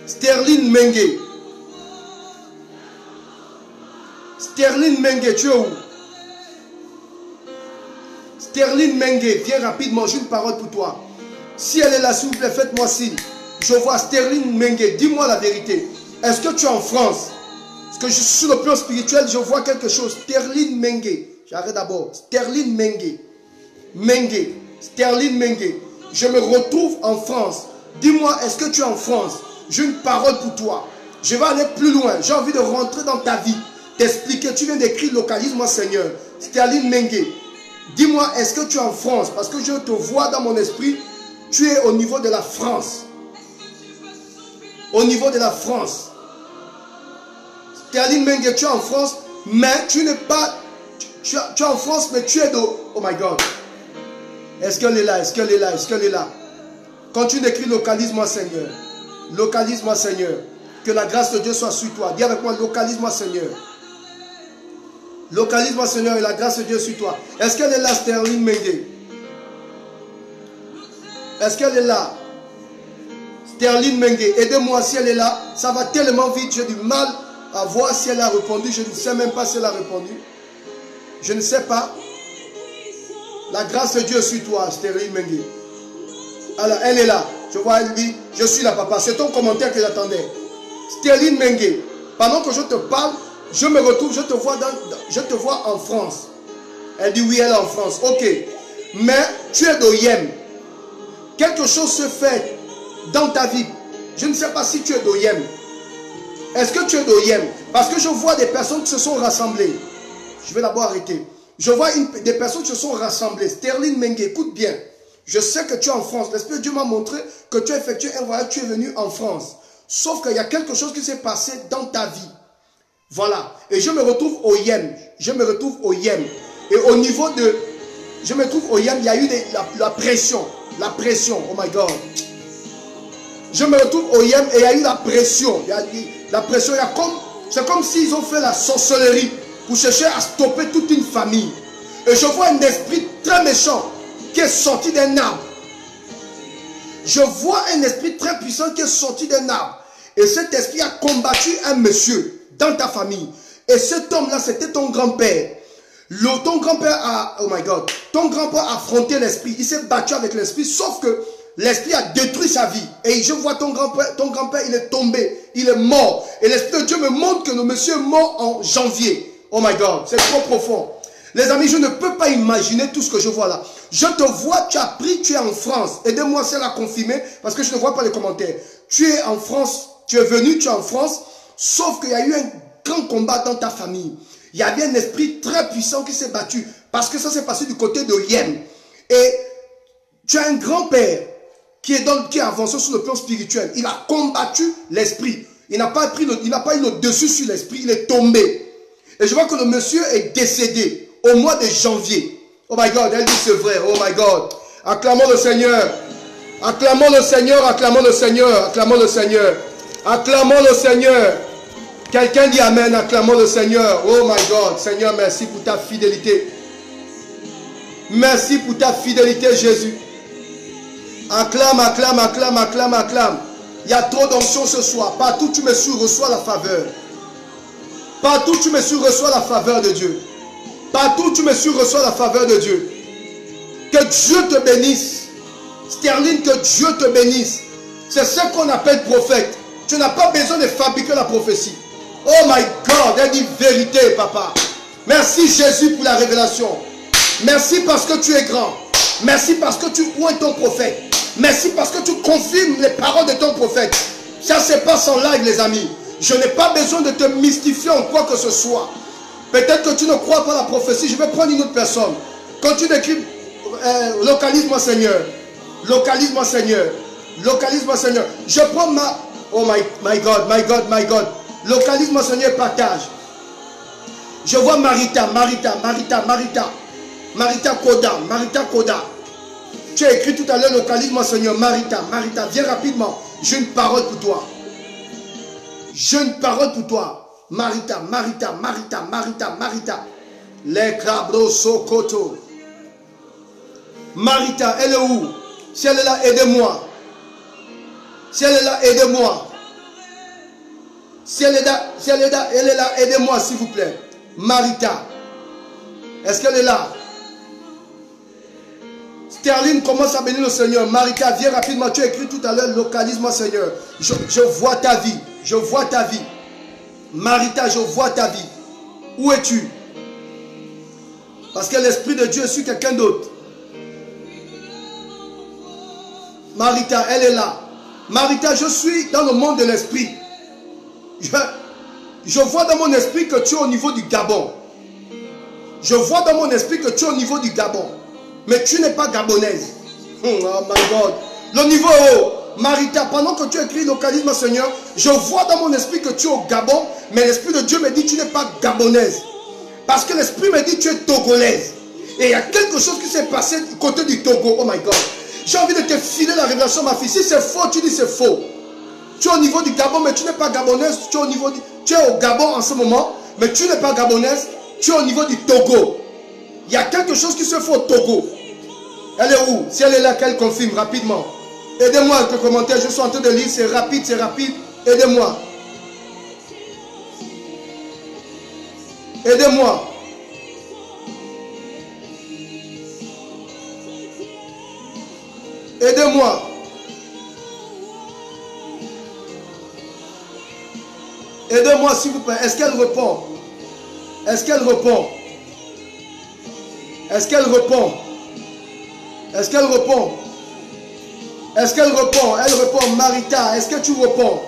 Sterling Mengue. Sterling Mengue, tu es où? Sterling Mengue, viens rapidement, j'ai une parole pour toi. Si elle est là, s'il vous plaît, faites-moi signe. Je vois Sterling Mengue, dis-moi la vérité. Est-ce que tu es en France? Parce que je suis sur le plan spirituel, je vois quelque chose. Sterling Mengue. J'arrête d'abord. Sterling Mengue. Mengue. Sterling Mengue. Je me retrouve en France. Dis-moi, est-ce que tu es en France? J'ai une parole pour toi. Je vais aller plus loin. J'ai envie de rentrer dans ta vie. T'expliquer. Tu viens d'écrire localise-moi Seigneur. Sterling Mengue. Dis-moi, est-ce que tu es en France? Parce que je te vois dans mon esprit. Tu es au niveau de la France. Au niveau de la France. Sterling Mengue, tu es en France, mais tu n'es pas... Tu es en France, mais tu es de... Oh my God. Est-ce qu'elle est là? Est-ce qu'elle est là? Est-ce qu'elle est là? Continue d'écrire localise-moi Seigneur. Localise-moi Seigneur. Que la grâce de Dieu soit sur toi. Dis avec moi, localise-moi Seigneur. Localise-moi Seigneur et la grâce de Dieu sur toi. Est-ce qu'elle est là, Sterling Mengue? Est-ce qu'elle est là? Sterling Mengue, aidez-moi si elle est là. Ça va tellement vite, j'ai du mal à voir si elle a répondu. Je ne sais même pas si elle a répondu. Je ne sais pas. La grâce de Dieu sur toi, Sterling Mengue. Alors, elle est là. Je vois, elle dit, je suis là, papa. C'est ton commentaire que j'attendais. Sterling Mengue, pendant que je te parle, je me retrouve, je te vois en France. Elle dit, oui, elle est en France. Ok. Mais tu es d'Oyem. Quelque chose se fait dans ta vie. Je ne sais pas si tu es d'Oyem. Est-ce que tu es d'Oyem? Parce que je vois des personnes qui se sont rassemblées. Je vais d'abord arrêter. Je vois des personnes qui se sont rassemblées. Sterling Mengue, écoute bien. Je sais que tu es en France. L'Esprit de Dieu m'a montré que tu as effectué un voyage, tu es venu en France. Sauf qu'il y a quelque chose qui s'est passé dans ta vie. Voilà. Et je me retrouve au Yem. Je me retrouve au Yem. Et au niveau de... Je me trouve au Yem, il y a eu la pression. La pression. Oh my God. Je me retrouve au Yem et il y a eu la pression. La pression, il y a comme C'est comme s'ils ont fait la sorcellerie pour chercher à stopper toute une famille. Et je vois un esprit très méchant qui est sorti d'un arbre. Je vois un esprit très puissant qui est sorti d'un arbre. Et cet esprit a combattu un monsieur dans ta famille. Et cet homme-là, c'était ton grand-père. Ton grand-père a, oh my God, ton grand-père a affronté l'esprit. Il s'est battu avec l'esprit, sauf que l'esprit a détruit sa vie. Et je vois ton grand-père, il est tombé, il est mort. Et l'esprit de Dieu me montre que le monsieur est mort en janvier. Oh my God, c'est trop profond. Les amis, je ne peux pas imaginer tout ce que je vois là. Je te vois, tu as pris, tu es en France. Aidez-moi celle à confirmer, parce que je ne vois pas les commentaires. Tu es en France, tu es venu, tu es en France, sauf qu'il y a eu un grand combat dans ta famille. Il y avait un esprit très puissant qui s'est battu, parce que ça s'est passé du côté de Yem. Et tu as un grand-père qui est avancé sur le plan spirituel. Il a combattu l'esprit. Il n'a pas eu le dessus sur l'esprit, il est tombé. Et je vois que le monsieur est décédé au mois de janvier. Oh my God, elle dit c'est vrai. Oh my God. Acclamons le Seigneur. Acclamons le Seigneur, acclamons le Seigneur, acclamons le Seigneur. Acclamons le Seigneur. Quelqu'un dit Amen, acclamons le Seigneur. Oh my God, Seigneur, merci pour ta fidélité. Merci pour ta fidélité, Jésus. Acclame, acclame, acclame, acclame, acclame. Il y a trop d'onction ce soir. Partout où tu me suis, reçois la faveur. Partout où tu me suis, reçois la faveur de Dieu. Partout où tu me suis, reçois la faveur de Dieu. Que Dieu te bénisse. Sterling, que Dieu te bénisse. C'est ce qu'on appelle prophète. Tu n'as pas besoin de fabriquer la prophétie. Oh my God, elle dit vérité, papa. Merci Jésus pour la révélation. Merci parce que tu es grand. Merci parce que tu es ton prophète. Merci parce que tu confirmes les paroles de ton prophète. Ça se passe en live, les amis. Je n'ai pas besoin de te mystifier en quoi que ce soit. Peut-être que tu ne crois pas à la prophétie. Je vais prendre une autre personne. Quand tu décris, localise-moi Seigneur. Localise-moi Seigneur. Localise-moi Seigneur. Je prends ma... Oh my God, my God, my God. Localise-moi Seigneur, partage. Je vois Marita, Marita, Marita, Marita. Marita Koda, Marita Koda. Tu as écrit tout à l'heure, localise-moi Seigneur, Marita, Marita. Viens rapidement. J'ai une parole pour toi. J'ai une parole pour toi. Marita, Marita, Marita, Marita, Marita. Les crabros sokoto. Marita, elle est où? Si elle est là, aidez-moi. Si elle est là, aidez-moi. Si elle est là, elle est là, aidez-moi s'il vous plaît. Marita. Est-ce qu'elle est là? Sterling commence à bénir le Seigneur. Marita, viens rapidement. Tu as écrit tout à l'heure, localise-moi Seigneur. Je vois ta vie. Je vois ta vie. Marita, je vois ta vie. Où es-tu? Parce que l'Esprit de Dieu est sur quelqu'un d'autre. Marita, elle est là. Marita, je suis dans le monde de l'Esprit. Je vois dans mon esprit que tu es au niveau du Gabon. Je vois dans mon esprit que tu es au niveau du Gabon. Mais tu n'es pas gabonaise. Oh my God. Le niveau haut. Marita, pendant que tu écris localise-moi Seigneur, je vois dans mon esprit que tu es au Gabon, mais l'Esprit de Dieu me dit que tu n'es pas gabonaise. Parce que l'Esprit me dit que tu es togolaise. Et il y a quelque chose qui s'est passé du côté du Togo. Oh my God. J'ai envie de te filer la révélation, ma fille. Si c'est faux, tu dis c'est faux. Tu es au niveau du Gabon, mais tu n'es pas gabonaise. Tu es au Gabon en ce moment, mais tu n'es pas gabonaise. Tu es au niveau du Togo. Il y a quelque chose qui se fait au Togo. Elle est où? Si elle est là, qu'elle confirme rapidement. Aidez-moi avec le commentaire. Je suis en train de lire. C'est rapide, c'est rapide. Aidez-moi. Aidez-moi. Aidez-moi. Aidez-moi s'il vous plaît. Est-ce qu'elle répond? Est-ce qu'elle répond? Est-ce qu'elle répond? Est-ce qu'elle répond? Est-ce qu'elle répond? Elle répond. Marita, est-ce que tu réponds?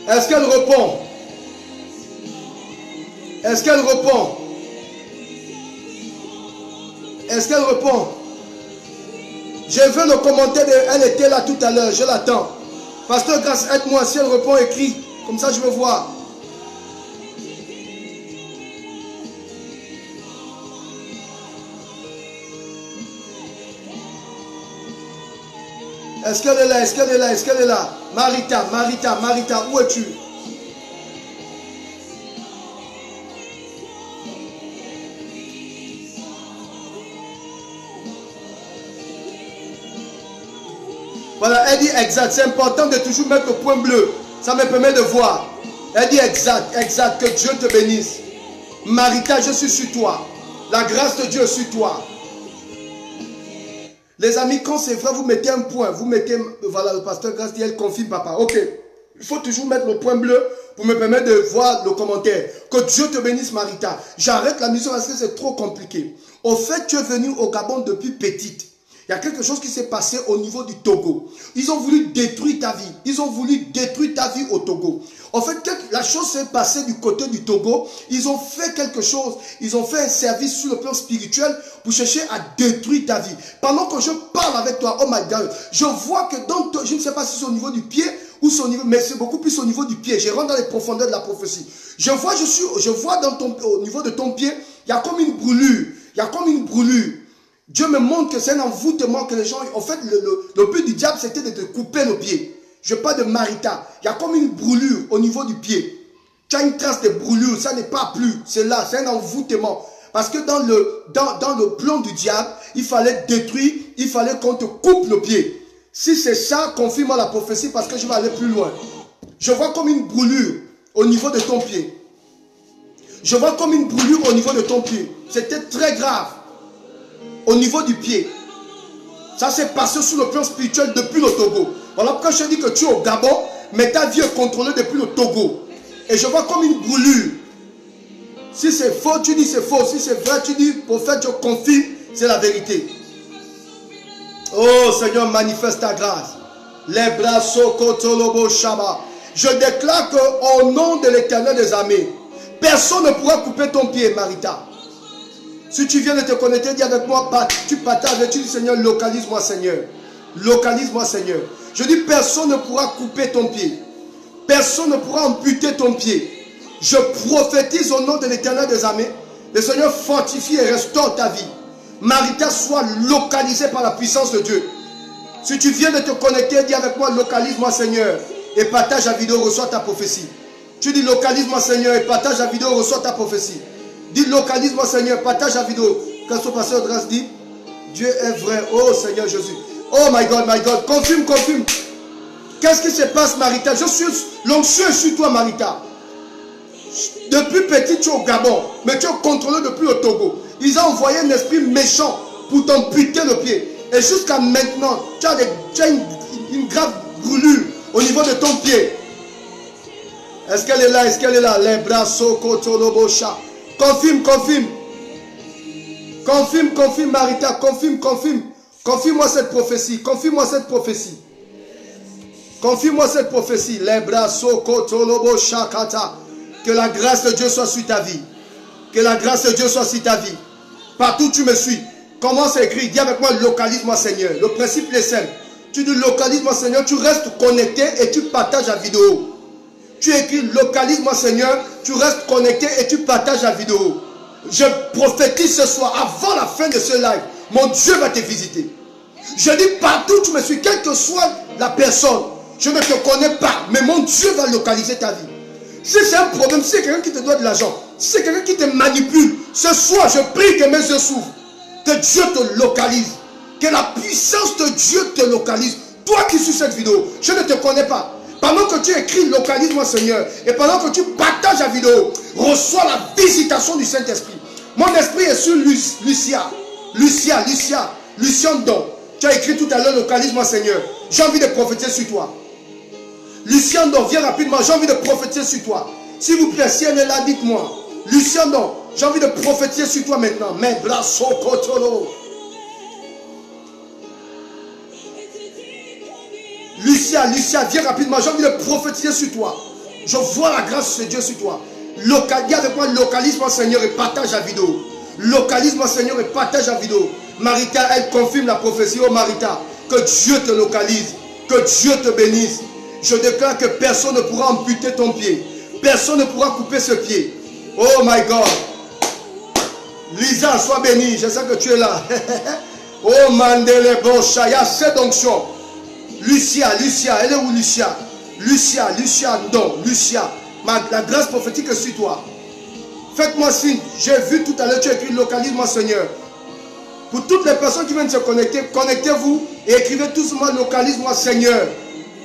Est-ce qu'elle répond? Est-ce qu'elle répond? Est-ce qu'elle répond? Je veux le commentaire de... Elle était là tout à l'heure, je l'attends. Pasteur Grâce, aide-moi. Si elle répond, écrit. Comme ça, je veux voir. Est-ce qu'elle est là? Est-ce qu'elle est là? Est-ce qu'elle est là? Marita, Marita, Marita, où es-tu? Voilà, elle dit exact. C'est important de toujours mettre le point bleu. Ça me permet de voir. Elle dit exact, exact. Que Dieu te bénisse. Marita, je suis sur toi. La grâce de Dieu est sur toi. Les amis, quand c'est vrai, vous mettez un point. Vous mettez, voilà, le pasteur Grâce dit, elle confirme papa. Ok. Il faut toujours mettre le point bleu pour me permettre de voir le commentaire. Que Dieu te bénisse, Marita. J'arrête la mission parce que c'est trop compliqué. Au fait, tu es venu au Gabon depuis petite. Il y a quelque chose qui s'est passé au niveau du Togo. Ils ont voulu détruire ta vie. Ils ont voulu détruire ta vie au Togo. En fait, la chose s'est passée du côté du Togo. Ils ont fait quelque chose. Ils ont fait un service sur le plan spirituel pour chercher à détruire ta vie. Pendant que je parle avec toi, oh my God, je vois que dans toi, je ne sais pas si c'est au niveau du pied ou c'est au niveau, mais c'est beaucoup plus au niveau du pied. Je rentre dans les profondeurs de la prophétie. Je vois au niveau de ton pied, il y a comme une brûlure. Il y a comme une brûlure. Dieu me montre que c'est un envoûtement que les gens... En fait, le but du diable, c'était de te couper le pied. Je parle de Marita. Il y a comme une brûlure au niveau du pied. Tu as une trace de brûlure. Ça n'est pas plus. C'est là. C'est un envoûtement. Parce que dans le plan du diable, il fallait détruire. Il fallait qu'on te coupe le pied. Si c'est ça, confirme la prophétie parce que je vais aller plus loin. Je vois comme une brûlure au niveau de ton pied. Je vois comme une brûlure au niveau de ton pied. C'était très grave. Au niveau du pied. Ça s'est passé sur le plan spirituel depuis le Togo. Voilà pourquoi je te dis que tu es au Gabon, mais ta vie est contrôlée depuis le Togo. Et je vois comme une brûlure. Si c'est faux, tu dis c'est faux. Si c'est vrai, tu dis prophète, je confirme, c'est la vérité. Oh Seigneur, manifeste ta grâce. Les bras sokotolobo shaba. Je déclare qu'au nom de l'Éternel des armées, personne ne pourra couper ton pied, Marita. Si tu viens de te connecter, dis avec moi, tu partages, tu dis Seigneur, localise-moi Seigneur. Localise-moi Seigneur. Je dis personne ne pourra couper ton pied. Personne ne pourra amputer ton pied. Je prophétise au nom de l'Éternel des armées. Le Seigneur fortifie et restaure ta vie. Marita soit localisée par la puissance de Dieu. Si tu viens de te connecter, dis avec moi, localise-moi Seigneur. Et partage la vidéo, reçois ta prophétie. Tu dis localise-moi Seigneur et partage la vidéo, reçois ta prophétie. Dis localise-moi Seigneur, partage la vidéo. Quand son pasteur Grâce dit, Dieu est vrai, oh Seigneur Jésus. Oh my God, confirme, confirme. Qu'est-ce qui se passe Marita? L'onction est sur toi Marita. Depuis petit tu es au Gabon, mais tu es contrôlé depuis le Togo. Ils ont envoyé un esprit méchant pour t'amputer le pied. Et jusqu'à maintenant, tu as une grave brûlure au niveau de ton pied. Est-ce qu'elle est là? Est-ce qu'elle est là? Les bras sokotolobosha. Confirme, confirme. Confirme, confirme, Marita. Confirme, confirme. Confirme-moi cette prophétie. Confirme-moi cette prophétie. Confirme-moi cette prophétie. Les bras sokotolobo shakata. Que la grâce de Dieu soit sur ta vie. Que la grâce de Dieu soit sur ta vie. Partout où tu me suis. Comment c'est écrit? Dis avec moi, localise-moi Seigneur. Le principe est simple. Tu dis localise-moi Seigneur. Tu restes connecté et tu partages la vidéo. Tu écris localise-moi Seigneur, tu restes connecté et tu partages la vidéo. Je prophétise ce soir, avant la fin de ce live, mon Dieu va te visiter. Je dis partout où tu me suis, quelle que soit la personne, je ne te connais pas, mais mon Dieu va localiser ta vie. Si c'est un problème, si c'est quelqu'un qui te doit de l'argent, si c'est quelqu'un qui te manipule, ce soir je prie que mes yeux s'ouvrent, que Dieu te localise, que la puissance de Dieu te localise. Toi qui suis cette vidéo, je ne te connais pas. Pendant que tu écris localise-moi Seigneur et pendant que tu partages la vidéo, reçois la visitation du Saint-Esprit. Mon esprit est sur Lucien Don. Tu as écrit tout à l'heure localise-moi Seigneur. J'ai envie de prophétiser sur toi. Lucien Don, viens rapidement, j'ai envie de prophétiser sur toi. S'il vous plaît, si elle est là, dites-moi. Lucien Don, j'ai envie de prophétiser sur toi maintenant. Mes bras sont cotolo. Lucia, viens rapidement. J'ai envie de prophétiser sur toi. Je vois la grâce de Dieu sur toi. Dis avec moi, localise-moi Seigneur et partage la vidéo. Localise-moi Seigneur et partage la vidéo. Marita, elle confirme la prophétie. Oh Marita, que Dieu te localise. Que Dieu te bénisse. Je déclare que personne ne pourra amputer ton pied. Personne ne pourra couper ce pied. Oh my God. Lisa, sois bénie. Je sais que tu es là. Oh Mandele Bocha, il y a cette onction. Lucia, elle est où Lucia? Lucia, non, Lucia. La grâce prophétique est sur toi. Faites-moi signe. J'ai vu tout à l'heure, tu as écrit localise-moi Seigneur. Pour toutes les personnes qui viennent se connecter, connectez-vous et écrivez tout simplement localise-moi Seigneur.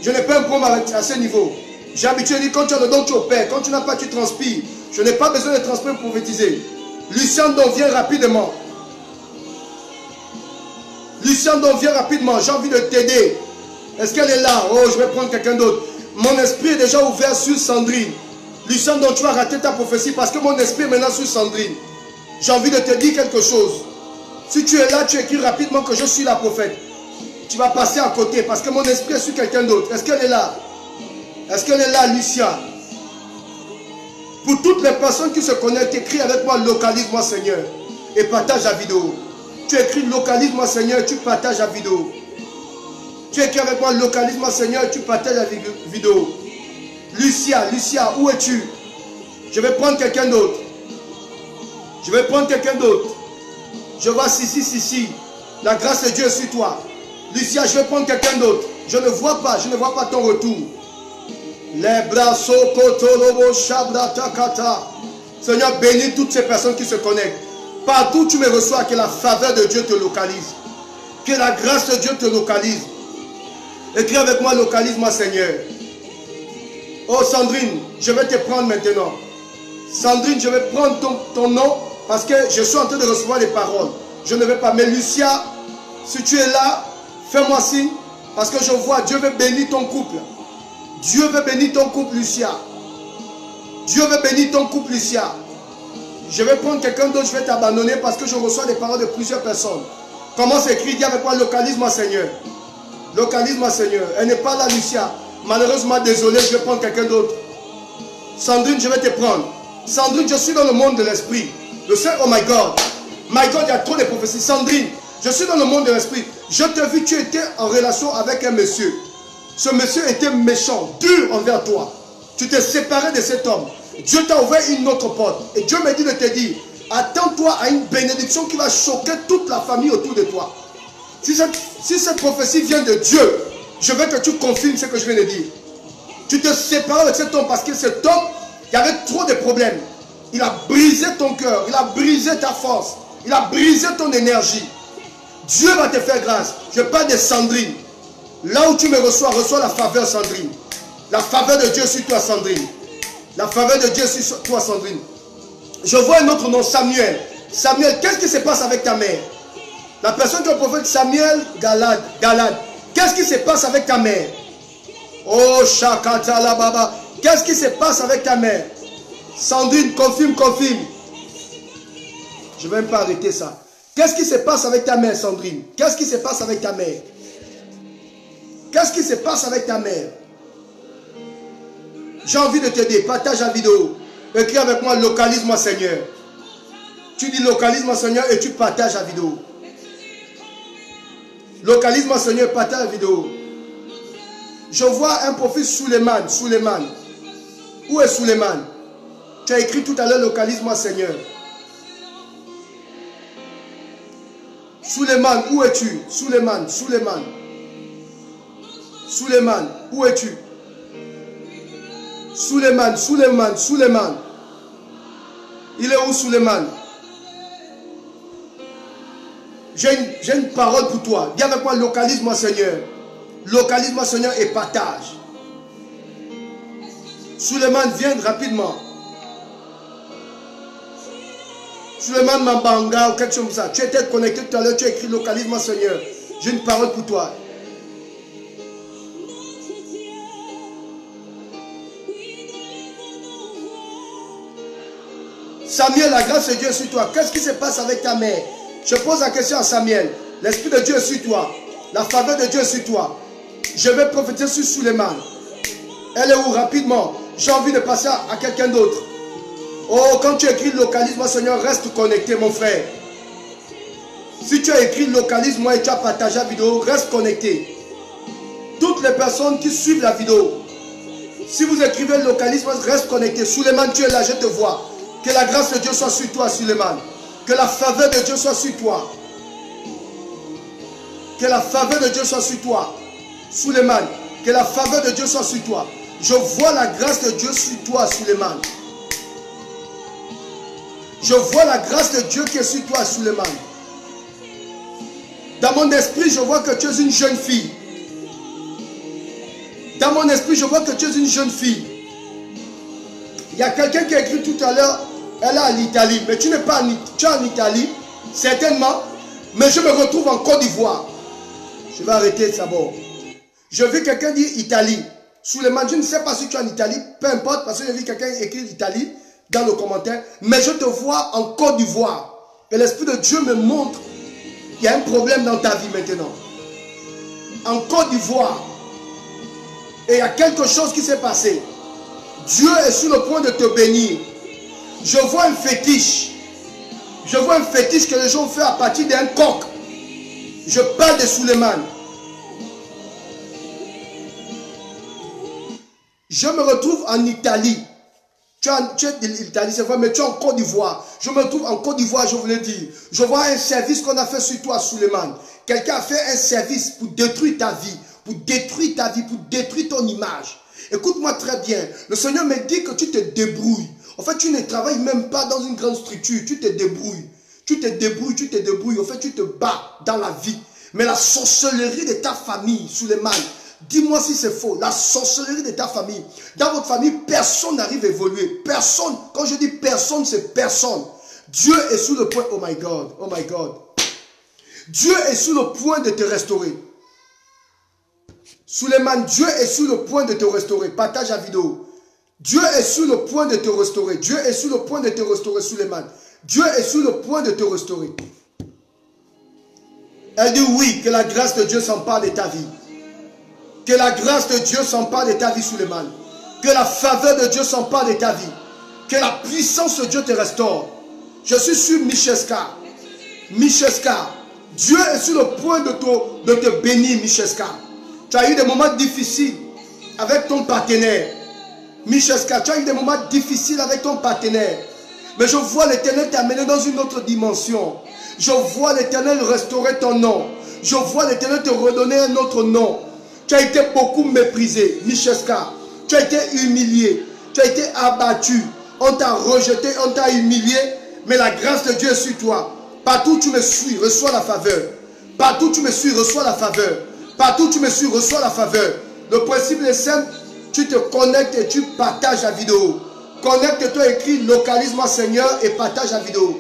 Je n'ai pas un problème à ce niveau. J'ai habitué à dire quand tu as le don, tu opères. Quand tu n'as pas, tu transpires. Je n'ai pas besoin de transpirer pour prophétiser. Lucien Don, viens rapidement. Lucien Don, viens rapidement. J'ai envie de t'aider. Est-ce qu'elle est là? Oh, je vais prendre quelqu'un d'autre. Mon esprit est déjà ouvert sur Sandrine. Lucien Don, tu vas rater ta prophétie parce que mon esprit est maintenant sur Sandrine. J'ai envie de te dire quelque chose. Si tu es là, tu écris rapidement que je suis la prophète. Tu vas passer à côté parce que mon esprit est sur quelqu'un d'autre. Est-ce qu'elle est là? Est-ce qu'elle est là, Lucia? Pour toutes les personnes qui se connectent, écris avec moi localise-moi Seigneur et partage la vidéo. Tu écris localise-moi Seigneur, tu partages la vidéo. Tu écris avec moi localise-moi Seigneur, tu partages la vidéo. Lucia, où es-tu? Je vais prendre quelqu'un d'autre. Je vais prendre quelqu'un d'autre. Je vois Sissi. La grâce de Dieu est sur toi. Lucia, je vais prendre quelqu'un d'autre. Je ne vois pas ton retour. Les bras sokotolobo shabratakata. Seigneur, bénis toutes ces personnes qui se connectent. Partout où tu me reçois, que la faveur de Dieu te localise. Que la grâce de Dieu te localise. Écris avec moi, localise-moi Seigneur. Oh Sandrine, je vais te prendre maintenant. Sandrine, je vais prendre ton nom parce que je suis en train de recevoir les paroles. Je ne vais pas. Mais Lucia, si tu es là, fais-moi signe parce que je vois Dieu veut bénir ton couple. Dieu veut bénir ton couple, Lucia. Dieu veut bénir ton couple, Lucia. Je vais prendre quelqu'un d'autre, je vais t'abandonner parce que je reçois des paroles de plusieurs personnes. Comment s'écrit? Dis avec moi, localise-moi Seigneur. Localise-moi Seigneur. Elle n'est pas là, Lucia. Malheureusement, désolé, je vais prendre quelqu'un d'autre. Sandrine, je vais te prendre. Sandrine, je suis dans le monde de l'esprit. Je sais, oh my God, il y a trop de prophéties. Sandrine, je suis dans le monde de l'esprit. Je t'ai vu, tu étais en relation avec un monsieur. Ce monsieur était méchant, dur envers toi. Tu t'es séparé de cet homme. Dieu t'a ouvert une autre porte. Et Dieu me dit de te dire, attends-toi à une bénédiction qui va choquer toute la famille autour de toi. Si cette prophétie vient de Dieu, je veux que tu confirmes ce que je viens de dire. Tu te sépares de cet homme parce que cet homme, il y avait trop de problèmes. Il a brisé ton cœur, il a brisé ta force, il a brisé ton énergie. Dieu va te faire grâce. Je parle de Sandrine. Là où tu me reçois la faveur Sandrine. La faveur de Dieu sur toi Sandrine. La faveur de Dieu sur toi Sandrine. Je vois un autre nom, Samuel. Samuel, qu'est-ce qui se passe avec ta mère? La personne qui est le prophète Samuel Galad. Qu'est-ce qui se passe avec ta mère? Oh Shakata la Baba. Qu'est-ce qui se passe avec ta mère? Sandrine, confirme. Je ne vais même pas arrêter ça. Qu'est-ce qui se passe avec ta mère, Sandrine? Qu'est-ce qui se passe avec ta mère? Qu'est-ce qui se passe avec ta mère? J'ai envie de t'aider. Partage la vidéo. Écris avec moi, localise-moi Seigneur. Tu dis localise-moi Seigneur et tu partages la vidéo. Localise-moi Seigneur, partage la vidéo. Je vois un profil Suleiman. Où est Suleiman? Tu as écrit tout à l'heure, localise-moi Seigneur. Suleiman, où es-tu? Suleiman, où es-tu? Suleiman. Il est où Suleiman? J'ai une parole pour toi. Dis avec moi, localise-moi Seigneur. Localise-moi Seigneur et partage. Suleiman, viens rapidement. Suleiman Mambanga ou quelque chose comme ça. Tu étais connecté tout à l'heure, tu as écrit localise-moi Seigneur. J'ai une parole pour toi. Samuel, la grâce de Dieu est sur toi. Qu'est-ce qui se passe avec ta mère? Je pose la question à Samuel. L'Esprit de Dieu est sur toi. La faveur de Dieu est sur toi. Je vais prophétiser sur Suleiman. Elle est où? Rapidement. J'ai envie de passer à quelqu'un d'autre. Oh, quand tu écris localise-moi Seigneur, reste connecté mon frère. Si tu as écrit localise-moi et tu as partagé la vidéo, reste connecté. Toutes les personnes qui suivent la vidéo, si vous écrivez localise-moi, reste connecté. Suleiman, tu es là, je te vois. Que la grâce de Dieu soit sur toi, Suleiman. Que la faveur de Dieu soit sur toi. Que la faveur de Dieu soit sur toi. Suleiman, que la faveur de Dieu soit sur toi. Je vois la grâce de Dieu sur toi, Suleiman. Je vois la grâce de Dieu qui est sur toi, Suleiman. Dans mon esprit, je vois que tu es une jeune fille. Dans mon esprit, je vois que tu es une jeune fille. Il y a quelqu'un qui a écrit tout à l'heure, elle est en Italie. Mais tu n'es pas en Italie, certainement. Mais je me retrouve en Côte d'Ivoire. Je vais arrêter d'abord. Je vis quelqu'un dire Italie. Suleiman, je ne sais pas si tu es en Italie, peu importe, parce que j'ai vu quelqu'un écrire Italie dans le commentaire. Mais je te vois en Côte d'Ivoire. Et l'Esprit de Dieu me montre qu'il y a un problème dans ta vie maintenant. En Côte d'Ivoire. Et il y a quelque chose qui s'est passé. Dieu est sur le point de te bénir. Je vois un fétiche. Je vois un fétiche que les gens font à partir d'un coq. Je parle de Suleiman. Je me retrouve en Italie. Tu es d'Italie, c'est vrai, mais tu es en Côte d'Ivoire. Je me trouve en Côte d'Ivoire, je voulais dire. Je vois un service qu'on a fait sur toi, Suleiman. Quelqu'un a fait un service pour détruire ta vie, pour détruire ta vie, pour détruire ton image. Écoute-moi très bien. Le Seigneur me dit que tu te débrouilles. En fait, tu ne travailles même pas dans une grande structure. Tu te débrouilles. Tu te débrouilles, tu te débrouilles. En fait, tu te bats dans la vie. Mais la sorcellerie de ta famille, Suleiman, dis-moi si c'est faux. La sorcellerie de ta famille. Dans votre famille, personne n'arrive à évoluer. Personne. Quand je dis personne, c'est personne. Dieu est sur le point. Oh my God. Oh my God. Dieu est sur le point de te restaurer. Suleiman, Dieu est sur le point de te restaurer. Partage la vidéo. Dieu est sur le point de te restaurer. Dieu est sur le point de te restaurer, Suleiman. Dieu est sur le point de te restaurer. Elle dit oui, que la grâce de Dieu s'empare de ta vie. Que la grâce de Dieu s'empare de ta vie, Suleiman. Que la faveur de Dieu s'empare de ta vie. Que la puissance de Dieu te restaure. Je suis sur Micheska. Micheska. Dieu est sur le point de te bénir, Micheska. Tu as eu des moments difficiles avec ton partenaire. Micheska, tu as eu des moments difficiles avec ton partenaire. Mais je vois l'Éternel t'amener dans une autre dimension. Je vois l'Éternel restaurer ton nom. Je vois l'Éternel te redonner un autre nom. Tu as été beaucoup méprisé, Micheska. Tu as été humilié. Tu as été abattu. On t'a rejeté, on t'a humilié. Mais la grâce de Dieu est sur toi. Partout où tu me suis, reçois la faveur. Partout où tu me suis, reçois la faveur. Partout où tu me suis, reçois la faveur. Le principe est simple. Tu te connectes et tu partages la vidéo. Connecte-toi, écris localise-moi Seigneur et partage la vidéo.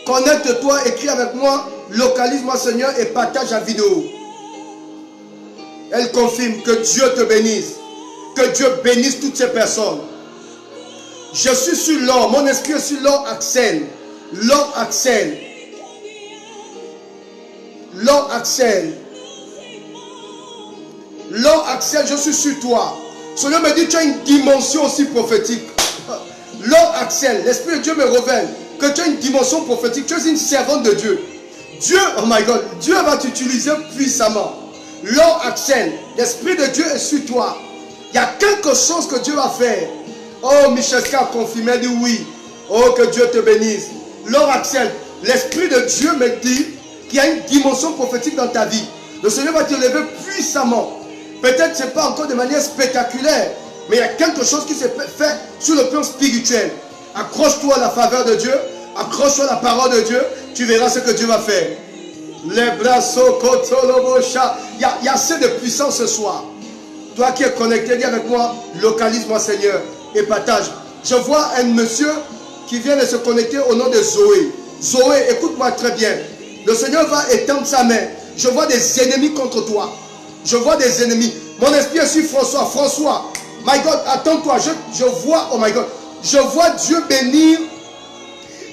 Connecte-toi, écris avec moi localise-moi Seigneur et partage la vidéo. Elle confirme que Dieu te bénisse. Que Dieu bénisse toutes ces personnes. Je suis sur l'or. Mon esprit est sur l'or Axel. L'or Axel. L'or Axel. L'or Axel, je suis sur toi. Seigneur me dit, tu as une dimension aussi prophétique. L'or Axel, l'Esprit de Dieu me révèle que tu as une dimension prophétique. Tu es une servante de Dieu. Dieu, oh my God, Dieu va t'utiliser puissamment. L'or Axel, l'Esprit de Dieu est sur toi. Il y a quelque chose que Dieu va faire. Oh, Micheska a confirmé, elle dit oui. Oh, que Dieu te bénisse. L'or Axel, l'Esprit de Dieu me dit qu'il y a une dimension prophétique dans ta vie. Le Seigneur va te lever puissamment. Peut-être ce n'est pas encore de manière spectaculaire, mais il y a quelque chose qui s'est fait sur le plan spirituel. Accroche-toi à la faveur de Dieu, accroche-toi à la parole de Dieu, tu verras ce que Dieu va faire. Les bras il y a assez de puissance ce soir. Toi qui es connecté, dis avec moi, localise-moi Seigneur et partage. Je vois un monsieur qui vient de se connecter au nom de Zoé. Zoé, écoute-moi très bien. Le Seigneur va étendre sa main. Je vois des ennemis contre toi. Je vois des ennemis. Mon esprit est sur François. François, my God, attends-toi. Je vois, oh my God, je vois Dieu bénir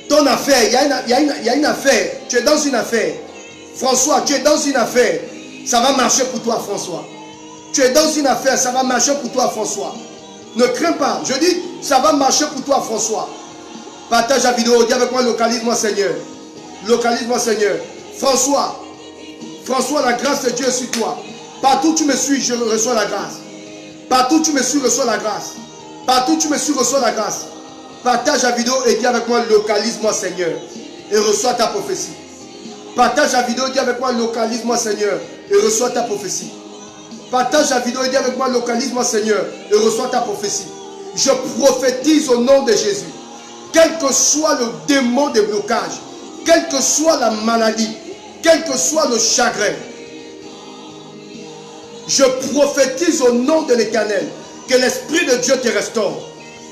ton affaire. Il y a une affaire. Tu es dans une affaire. François, tu es dans une affaire. Ça va marcher pour toi, François. Tu es dans une affaire. Ça va marcher pour toi, François. Ne crains pas. Je dis, ça va marcher pour toi, François. Partage la vidéo. Dis avec moi, localise-moi, Seigneur. Localise-moi, Seigneur. François, la grâce de Dieu est sur toi. Partout où tu me suis, je reçois la grâce. Partout où tu me suis, reçois la grâce. Partout où tu me suis, reçois la grâce. Partage la vidéo et dis avec moi, localise-moi Seigneur. Et reçois ta prophétie. Partage la vidéo et dis avec moi, localise-moi Seigneur et reçois ta prophétie. Partage la vidéo et dis avec moi, localise-moi Seigneur et reçois ta prophétie. Je prophétise au nom de Jésus. Quel que soit le démon de blocage, quelle que soit la maladie, quel que soit le chagrin, je prophétise au nom de l'Éternel que l'Esprit de Dieu te restaure.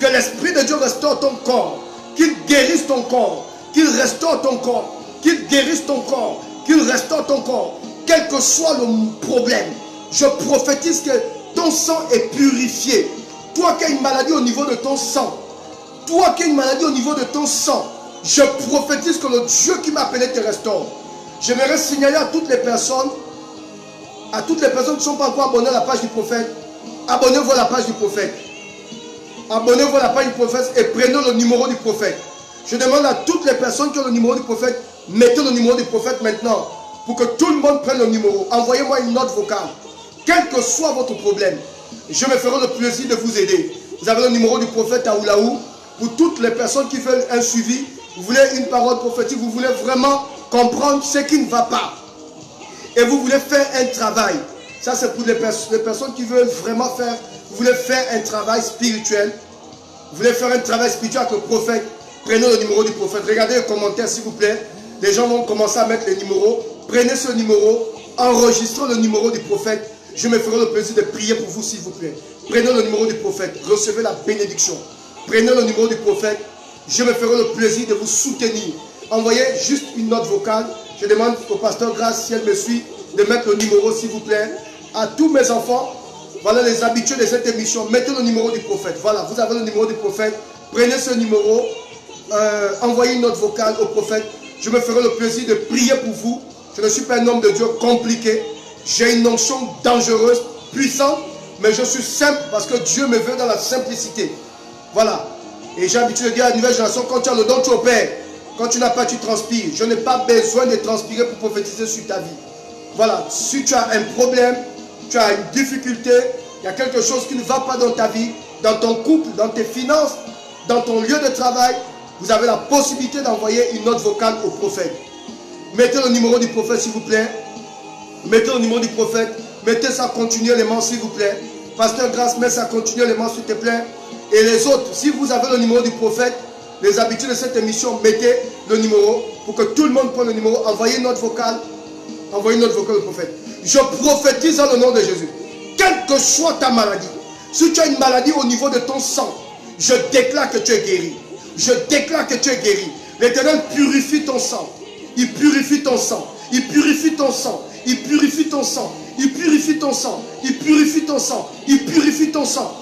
Que l'Esprit de Dieu restaure ton corps. Qu'il guérisse ton corps. Qu'il restaure ton corps. Qu'il guérisse ton corps. Qu'il restaure ton corps. Quel que soit le problème, je prophétise que ton sang est purifié. Toi qui as une maladie au niveau de ton sang, toi qui as une maladie au niveau de ton sang, je prophétise que le Dieu qui m'a appelé te restaure. J'aimerais signaler à toutes les personnes qui ne sont pas encore abonnées à la page du prophète, abonnez-vous à la page du prophète. Abonnez-vous à la page du prophète et prenez le numéro du prophète. Je demande à toutes les personnes qui ont le numéro du prophète, mettez le numéro du prophète maintenant. Pour que tout le monde prenne le numéro. Envoyez-moi une note vocale. Quel que soit votre problème, je me ferai le plaisir de vous aider. Vous avez le numéro du prophète à Oulaou. Pour toutes les personnes qui veulent un suivi, vous voulez une parole prophétique, vous voulez vraiment comprendre ce qui ne va pas. Et vous voulez faire un travail. Ça c'est pour les personnes qui veulent vraiment faire, vous voulez faire un travail spirituel. Vous voulez faire un travail spirituel avec le prophète. Prenez le numéro du prophète. Regardez les commentaires s'il vous plaît. Les gens vont commencer à mettre les numéros. Prenez ce numéro, enregistrez le numéro du prophète. Je me ferai le plaisir de prier pour vous s'il vous plaît. Prenez le numéro du prophète, recevez la bénédiction. Prenez le numéro du prophète, je me ferai le plaisir de vous soutenir. Envoyez juste une note vocale. Je demande au pasteur Grâce, si elle me suit, de mettre le numéro s'il vous plaît. À tous mes enfants, voilà les habitués de cette émission, mettez le numéro du prophète. Voilà, vous avez le numéro du prophète. Prenez ce numéro, envoyez une note vocale au prophète. Je me ferai le plaisir de prier pour vous. Je ne suis pas un homme de Dieu compliqué. J'ai une onction dangereuse, puissante, mais je suis simple parce que Dieu me veut dans la simplicité. Voilà. Et j'ai l'habitude de dire à la nouvelle génération, quand tu as le don, tu opères. Quand tu n'as pas, tu transpires. Je n'ai pas besoin de transpirer pour prophétiser sur ta vie. Voilà. Si tu as un problème, tu as une difficulté, il y a quelque chose qui ne va pas dans ta vie, dans ton couple, dans tes finances, dans ton lieu de travail, vous avez la possibilité d'envoyer une note vocale au prophète. Mettez le numéro du prophète s'il vous plaît. Mettez le numéro du prophète. Mettez ça continuellement s'il vous plaît. Pasteur Grâce, mets ça continuellement s'il te plaît. Et les autres, si vous avez le numéro du prophète, les habitudes de cette émission, mettez le numéro pour que tout le monde prenne le numéro. Envoyez une note vocale. Envoyez une note vocale au prophète. Je prophétise dans le nom de Jésus. Quelle que soit ta maladie, si tu as une maladie au niveau de ton sang, je déclare que tu es guéri. Je déclare que tu es guéri. L'Éternel purifie ton sang. Il purifie ton sang. Il purifie ton sang. Il purifie ton sang. Il purifie ton sang. Il purifie ton sang. Il purifie ton sang.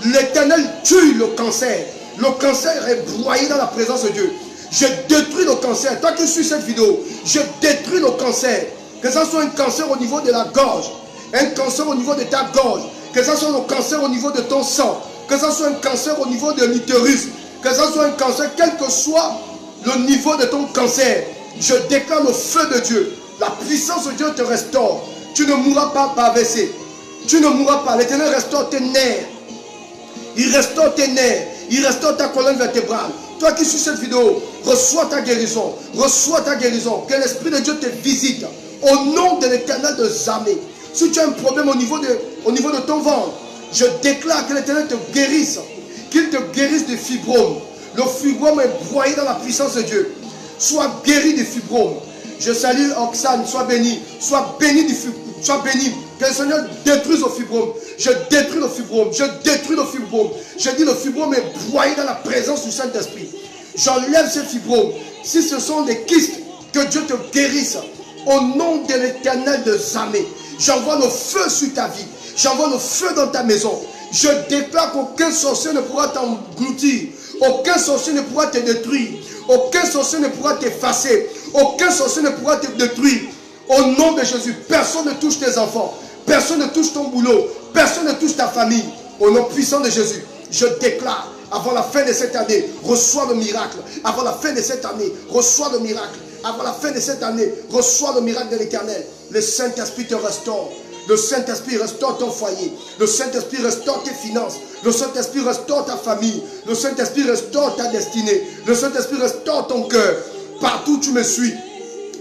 L'Éternel tue le cancer. Le cancer est broyé dans la présence de Dieu. Je détruis le cancer. Toi qui suis cette vidéo, je détruis le cancer. Que ce soit un cancer au niveau de la gorge, un cancer au niveau de ta gorge, que ce soit un cancer au niveau de ton sang, que ce soit un cancer au niveau de l'utérus, que ce soit un cancer, quel que soit le niveau de ton cancer, je déclare le feu de Dieu. La puissance de Dieu te restaure. Tu ne mourras pas par AVC. Tu ne mourras pas. L'Éternel restaure tes nerfs. Il restaure tes nerfs. Il restaure ta colonne vertébrale. Toi qui suis cette vidéo, reçois ta guérison. Reçois ta guérison. Que l'Esprit de Dieu te visite. Au nom de l'Éternel de armées. Si tu as un problème au niveau de ton ventre, je déclare que l'Éternel te guérisse. Qu'il te guérisse des fibromes. Le fibrome est broyé dans la puissance de Dieu. Sois guéri des fibromes. Je salue Oxane, sois béni. Sois béni du fibrome. Sois béni. Que le Seigneur détruise le fibrome. Je détruis le fibrome. Je détruis le fibrome. Je dis le fibrome est broyé dans la présence du Saint-Esprit. J'enlève ce fibrome. Si ce sont des kystes, que Dieu te guérisse. Au nom de l'Éternel de armées. J'envoie le feu sur ta vie. J'envoie le feu dans ta maison. Je déclare qu'aucun sorcier ne pourra t'engloutir. Aucun sorcier ne pourra te détruire. Aucun sorcier ne pourra t'effacer. Aucun sorcier ne pourra te détruire. Au nom de Jésus, personne ne touche tes enfants. Personne ne touche ton boulot. Personne ne touche ta famille. Au nom puissant de Jésus, je déclare, avant la fin de cette année, reçois le miracle. Avant la fin de cette année, reçois le miracle. Avant la fin de cette année, reçois le miracle de l'Éternel. Le Saint-Esprit te restaure. Le Saint-Esprit restaure ton foyer. Le Saint-Esprit restaure tes finances. Le Saint-Esprit restaure ta famille. Le Saint-Esprit restaure ta destinée. Le Saint-Esprit restaure ton cœur. Partout où tu me suis,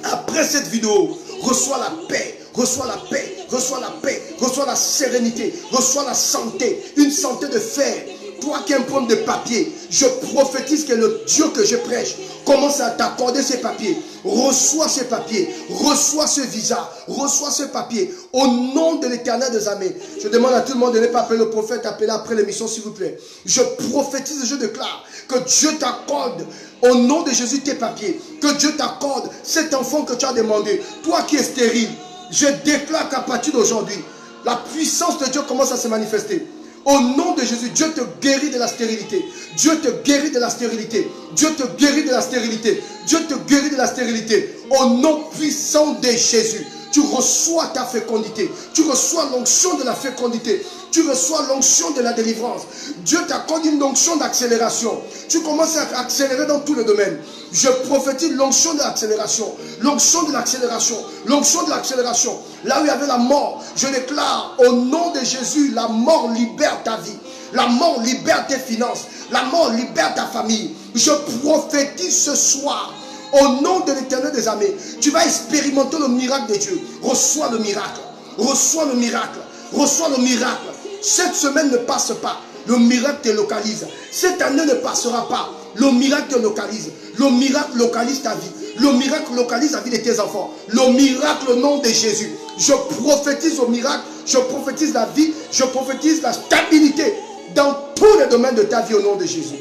Après cette vidéo, reçois la paix, reçois la paix, reçois la paix, reçois la sérénité, reçois la santé, une santé de fer. Toi qui as un problème de papier, je prophétise que le Dieu que je prêche commence à t'accorder ces papiers. Reçois ces papiers, reçois ce visa, reçois ce papier. Au nom de l'Éternel des armées, je demande à tout le monde de ne pas appeler le prophète, appelez après l'émission s'il vous plaît. Je prophétise, je déclare que Dieu t'accorde au nom de Jésus tes papiers. Que Dieu t'accorde cet enfant que tu as demandé. Toi qui es stérile, je déclare qu'à partir d'aujourd'hui, la puissance de Dieu commence à se manifester. Au nom de Jésus, Dieu te guérit de la stérilité. Dieu te guérit de la stérilité. Dieu te guérit de la stérilité. Dieu te guérit de la stérilité. Au nom puissant de Jésus, tu reçois ta fécondité. Tu reçois l'onction de la fécondité. Tu reçois l'onction de la délivrance. Dieu t'accorde une onction d'accélération. Tu commences à accélérer dans tous les domaines. Je prophétise l'onction de l'accélération. L'onction de l'accélération. L'onction de l'accélération. Là où il y avait la mort, je déclare au nom de Jésus, la mort libère ta vie. La mort libère tes finances. La mort libère ta famille. Je prophétise ce soir. Au nom de l'Éternel des armées, tu vas expérimenter le miracle de Dieu. Reçois le miracle. Reçois le miracle. Reçois le miracle. Cette semaine ne passe pas. Le miracle te localise. Cette année ne passera pas. Le miracle te localise. Le miracle localise ta vie. Le miracle localise la vie de tes enfants. Le miracle au nom de Jésus. Je prophétise au miracle. Je prophétise la vie. Je prophétise la stabilité dans tous les domaines de ta vie au nom de Jésus.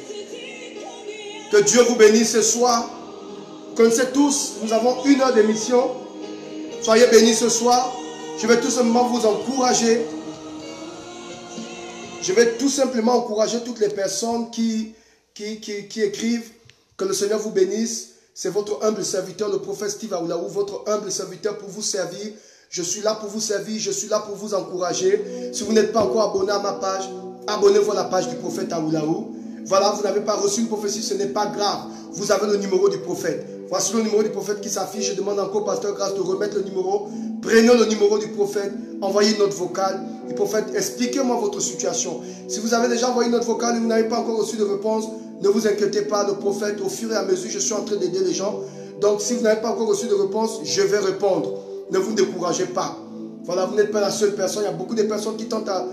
Que Dieu vous bénisse ce soir. Vous connaissez tous, nous avons 1 heure d'émission. Soyez bénis ce soir. Je vais tout simplement vous encourager. Je vais tout simplement encourager toutes les personnes qui écrivent. Que le Seigneur vous bénisse. C'est votre humble serviteur, le prophète Steve Aoulaou, votre humble serviteur pour vous servir. Je suis là pour vous servir, je suis là pour vous encourager. Si vous n'êtes pas encore abonné à ma page, abonnez-vous à la page du prophète Aoulaou. Voilà, vous n'avez pas reçu une prophétie, ce n'est pas grave. Vous avez le numéro du prophète. Voici le numéro du prophète qui s'affiche. Je demande encore au pasteur Grâce de remettre le numéro. Prenez le numéro du prophète. Envoyez une note vocale. Du prophète, expliquez-moi votre situation. Si vous avez déjà envoyé une note vocale et vous n'avez pas encore reçu de réponse, ne vous inquiétez pas. Le prophète, au fur et à mesure, je suis en train d'aider les gens. Donc, si vous n'avez pas encore reçu de réponse, je vais répondre. Ne vous découragez pas. Voilà, vous n'êtes pas la seule personne. Il y a beaucoup de personnes qui tentent à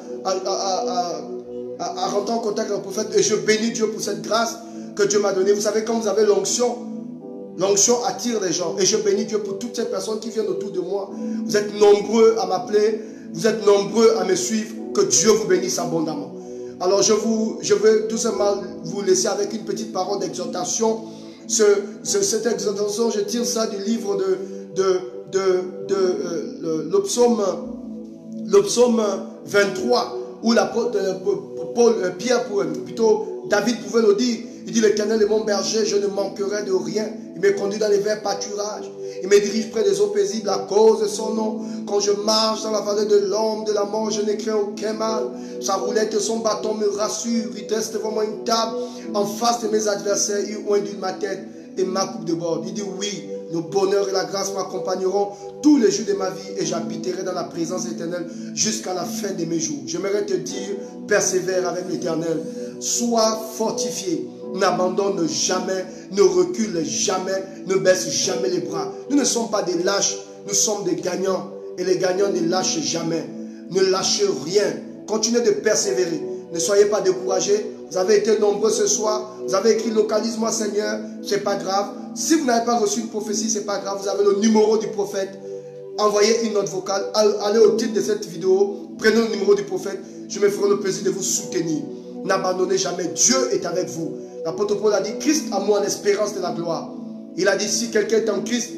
rentrer en contact avec le prophète. Et je bénis Dieu pour cette grâce que Dieu m'a donnée. Vous savez, quand vous avez l'onction attire les gens. Et je bénis Dieu pour toutes ces personnes qui viennent autour de moi. Vous êtes nombreux à m'appeler. Vous êtes nombreux à me suivre. Que Dieu vous bénisse abondamment. Alors, je vais tout simplement vous laisser avec une petite parole d'exhortation. Cette exhortation, je tire ça du livre le psaume 23, où David pouvait le dire. Il dit: l'Éternel est mon berger, je ne manquerai de rien. Il me conduit dans les verts pâturages. Il me dirige près des eaux paisibles à cause de son nom. Quand je marche dans la vallée de l'ombre de la mort, je ne crains aucun mal. Sa roulette et son bâton me rassurent. Il dresse devant moi une table en face de mes adversaires. Il oindit ma tête et ma coupe de bord. Il dit: oui, le bonheur et la grâce m'accompagneront tous les jours de ma vie et j'habiterai dans la présence éternelle jusqu'à la fin de mes jours. J'aimerais te dire, persévère avec l'Éternel. Sois fortifié. N'abandonne jamais, ne recule jamais, ne baisse jamais les bras. Nous ne sommes pas des lâches, nous sommes des gagnants. Et les gagnants ne lâchent jamais. Ne lâchez rien. Continuez de persévérer. Ne soyez pas découragés. Vous avez été nombreux ce soir. Vous avez écrit: localise-moi Seigneur. C'est pas grave. Si vous n'avez pas reçu une prophétie, c'est pas grave. Vous avez le numéro du prophète. Envoyez une note vocale. Allez au titre de cette vidéo. Prenez le numéro du prophète. Je me ferai le plaisir de vous soutenir. N'abandonnez jamais. Dieu est avec vous. L'apôtre Paul a dit: Christ a moi l'espérance de la gloire. Il a dit: si quelqu'un est en Christ,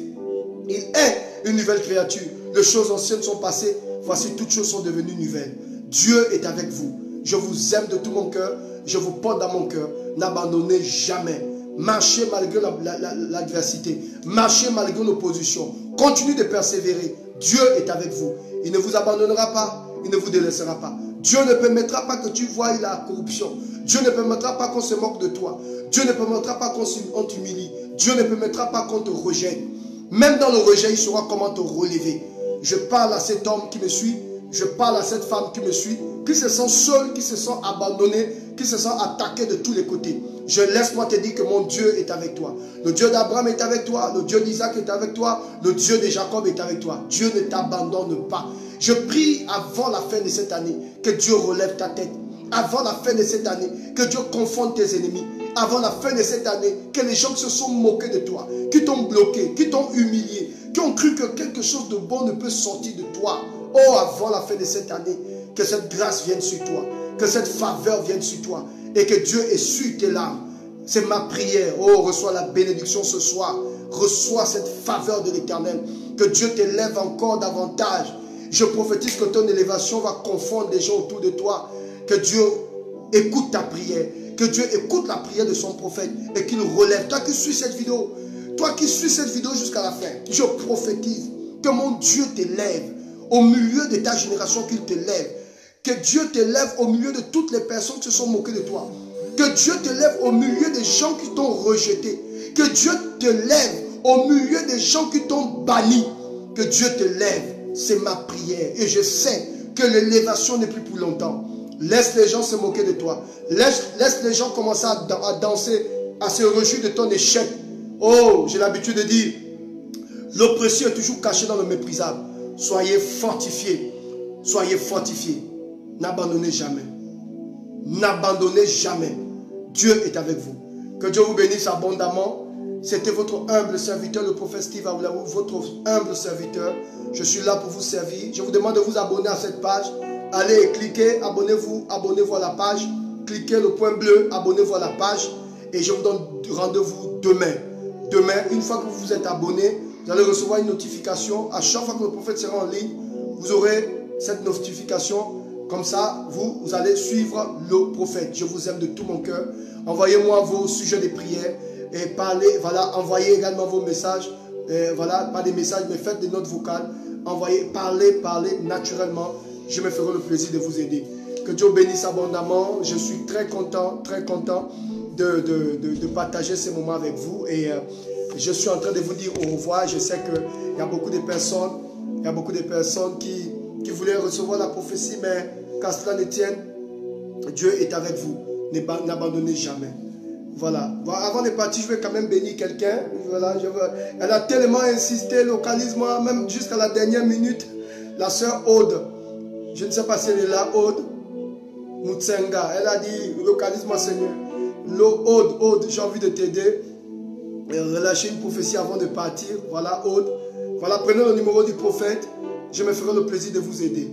il est une nouvelle créature. Les choses anciennes sont passées. Voici, toutes choses sont devenues nouvelles. Dieu est avec vous. Je vous aime de tout mon cœur. Je vous porte dans mon cœur. N'abandonnez jamais. Marchez malgré l'adversité. Marchez malgré l'opposition. Continuez de persévérer. Dieu est avec vous. Il ne vous abandonnera pas. Il ne vous délaissera pas. Dieu ne permettra pas que tu voies la corruption. Dieu ne permettra pas qu'on se moque de toi. Dieu ne permettra pas qu'on t'humilie. Dieu ne permettra pas qu'on te rejette. Même dans le rejet, il saura comment te relever. Je parle à cet homme qui me suit. Je parle à cette femme qui me suit. Qui se sent seul, qui se sent abandonné, qui se sent attaqué de tous les côtés. Je laisse-moi te dire que mon Dieu est avec toi. Le Dieu d'Abraham est avec toi. Le Dieu d'Isaac est avec toi. Le Dieu de Jacob est avec toi. Dieu ne t'abandonne pas. Je prie avant la fin de cette année que Dieu relève ta tête. Avant la fin de cette année, que Dieu confonde tes ennemis. Avant la fin de cette année, que les gens qui se sont moqués de toi, qui t'ont bloqué, qui t'ont humilié, qui ont cru que quelque chose de bon ne peut sortir de toi. Oh, avant la fin de cette année, que cette grâce vienne sur toi, que cette faveur vienne sur toi et que Dieu essuie tes larmes. C'est ma prière. Oh, reçois la bénédiction ce soir. Reçois cette faveur de l'Éternel. Que Dieu t'élève encore davantage. Je prophétise que ton élévation va confondre les gens autour de toi. Que Dieu écoute ta prière. Que Dieu écoute la prière de son prophète et qu'il relève. Toi qui suis cette vidéo, jusqu'à la fin, je prophétise que mon Dieu t'élève au milieu de ta génération, qu'il t'élève. Que Dieu t'élève au milieu de toutes les personnes qui se sont moquées de toi. Que Dieu te lève au milieu des gens qui t'ont rejeté. Que Dieu te lève au milieu des gens qui t'ont banni. Que Dieu te lève. C'est ma prière. Et je sais que l'élévation n'est plus pour longtemps. Laisse les gens se moquer de toi. Laisse les gens commencer à danser, à se réjouir de ton échec. Oh, j'ai l'habitude de dire, l'oppression est toujours cachée dans le méprisable. Soyez fortifiés. Soyez fortifiés. N'abandonnez jamais. N'abandonnez jamais. Dieu est avec vous. Que Dieu vous bénisse abondamment. C'était votre humble serviteur, le prophète Steve Awulaou, votre humble serviteur. Je suis là pour vous servir. Je vous demande de vous abonner à cette page. Allez et cliquez, abonnez-vous à la page. Cliquez le point bleu, abonnez-vous à la page. Et je vous donne rendez-vous demain. Demain, une fois que vous vous êtes abonné, vous allez recevoir une notification. À chaque fois que le prophète sera en ligne, vous aurez cette notification. Comme ça, vous allez suivre le prophète. Je vous aime de tout mon cœur. Envoyez-moi vos sujets de prière. Et parlez, voilà, envoyez également vos messages. Voilà, pas des messages, mais faites des notes vocales. Envoyez, parlez naturellement. Je me ferai le plaisir de vous aider. Que Dieu bénisse abondamment. Je suis très content de partager ces moments avec vous. Et je suis en train de vous dire au revoir. Je sais qu'il y a beaucoup de personnes qui voulaient recevoir la prophétie, mais qu'à cela ne tienne, Dieu est avec vous. N'abandonnez jamais. Voilà. Avant de partir, je vais quand même bénir quelqu'un. Voilà, elle a tellement insisté, localisme-moi, même jusqu'à la dernière minute. La sœur Aude, je ne sais pas si elle est là, Aude Mutsenga, elle a dit, localise-moi Seigneur. Aude, j'ai envie de t'aider. Relâcher une prophétie avant de partir. Voilà, Aude. Voilà, prenez le numéro du prophète. Je me ferai le plaisir de vous aider.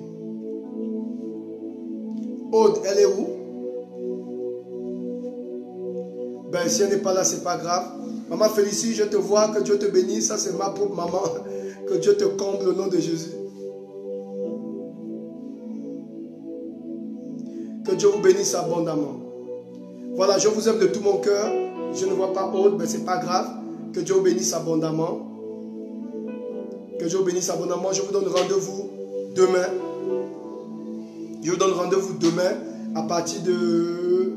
Aude, elle est où? Ben, si elle n'est pas là, c'est pas grave. Maman Félicie, je te vois, que Dieu te bénisse. Ça, c'est ma propre maman. Que Dieu te comble au nom de Jésus. Que Dieu vous bénisse abondamment. Voilà, je vous aime de tout mon cœur. Je ne vois pas Aude, mais c'est pas grave. Que Dieu vous bénisse abondamment. Que Dieu vous bénisse abondamment. Je vous donne rendez-vous demain. Je vous donne rendez-vous demain à partir de...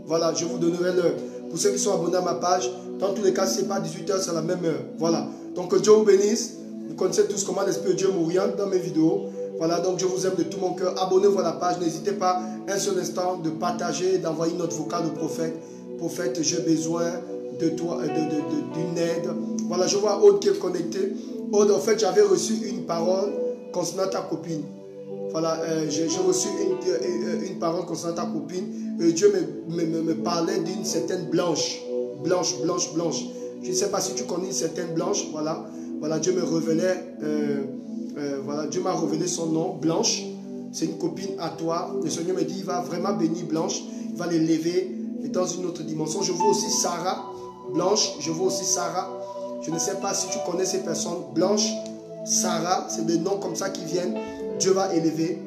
Voilà, je vous donnerai l'heure. Pour ceux qui sont abonnés à ma page, dans tous les cas, si ce n'est pas 18h, c'est la même heure. Voilà. Donc que Dieu vous bénisse. Vous connaissez tous comment l'Esprit de Dieu m'oriente dans mes vidéos. Voilà, donc je vous aime de tout mon cœur. Abonnez-vous à la page. N'hésitez pas un seul instant de partager, d'envoyer notre vocal au prophète. Prophète, j'ai besoin de toi, d'une aide. Voilà, je vois Aude qui est connectée. Aude, en fait, j'avais reçu une parole concernant ta copine. Voilà, j'ai reçu une parole concernant ta copine. Dieu me parlait d'une certaine blanche. Blanche. Je ne sais pas si tu connais une certaine blanche. Voilà, Dieu me révélait, voilà, Dieu m'a révélé son nom, Blanche. C'est une copine à toi. Le Seigneur me dit, il va vraiment bénir Blanche. Il va l'élever dans une autre dimension. Je vois aussi Sarah, Blanche. Je vois aussi Sarah. Je ne sais pas si tu connais ces personnes. Blanche, Sarah, c'est des noms comme ça qui viennent. Dieu va élever.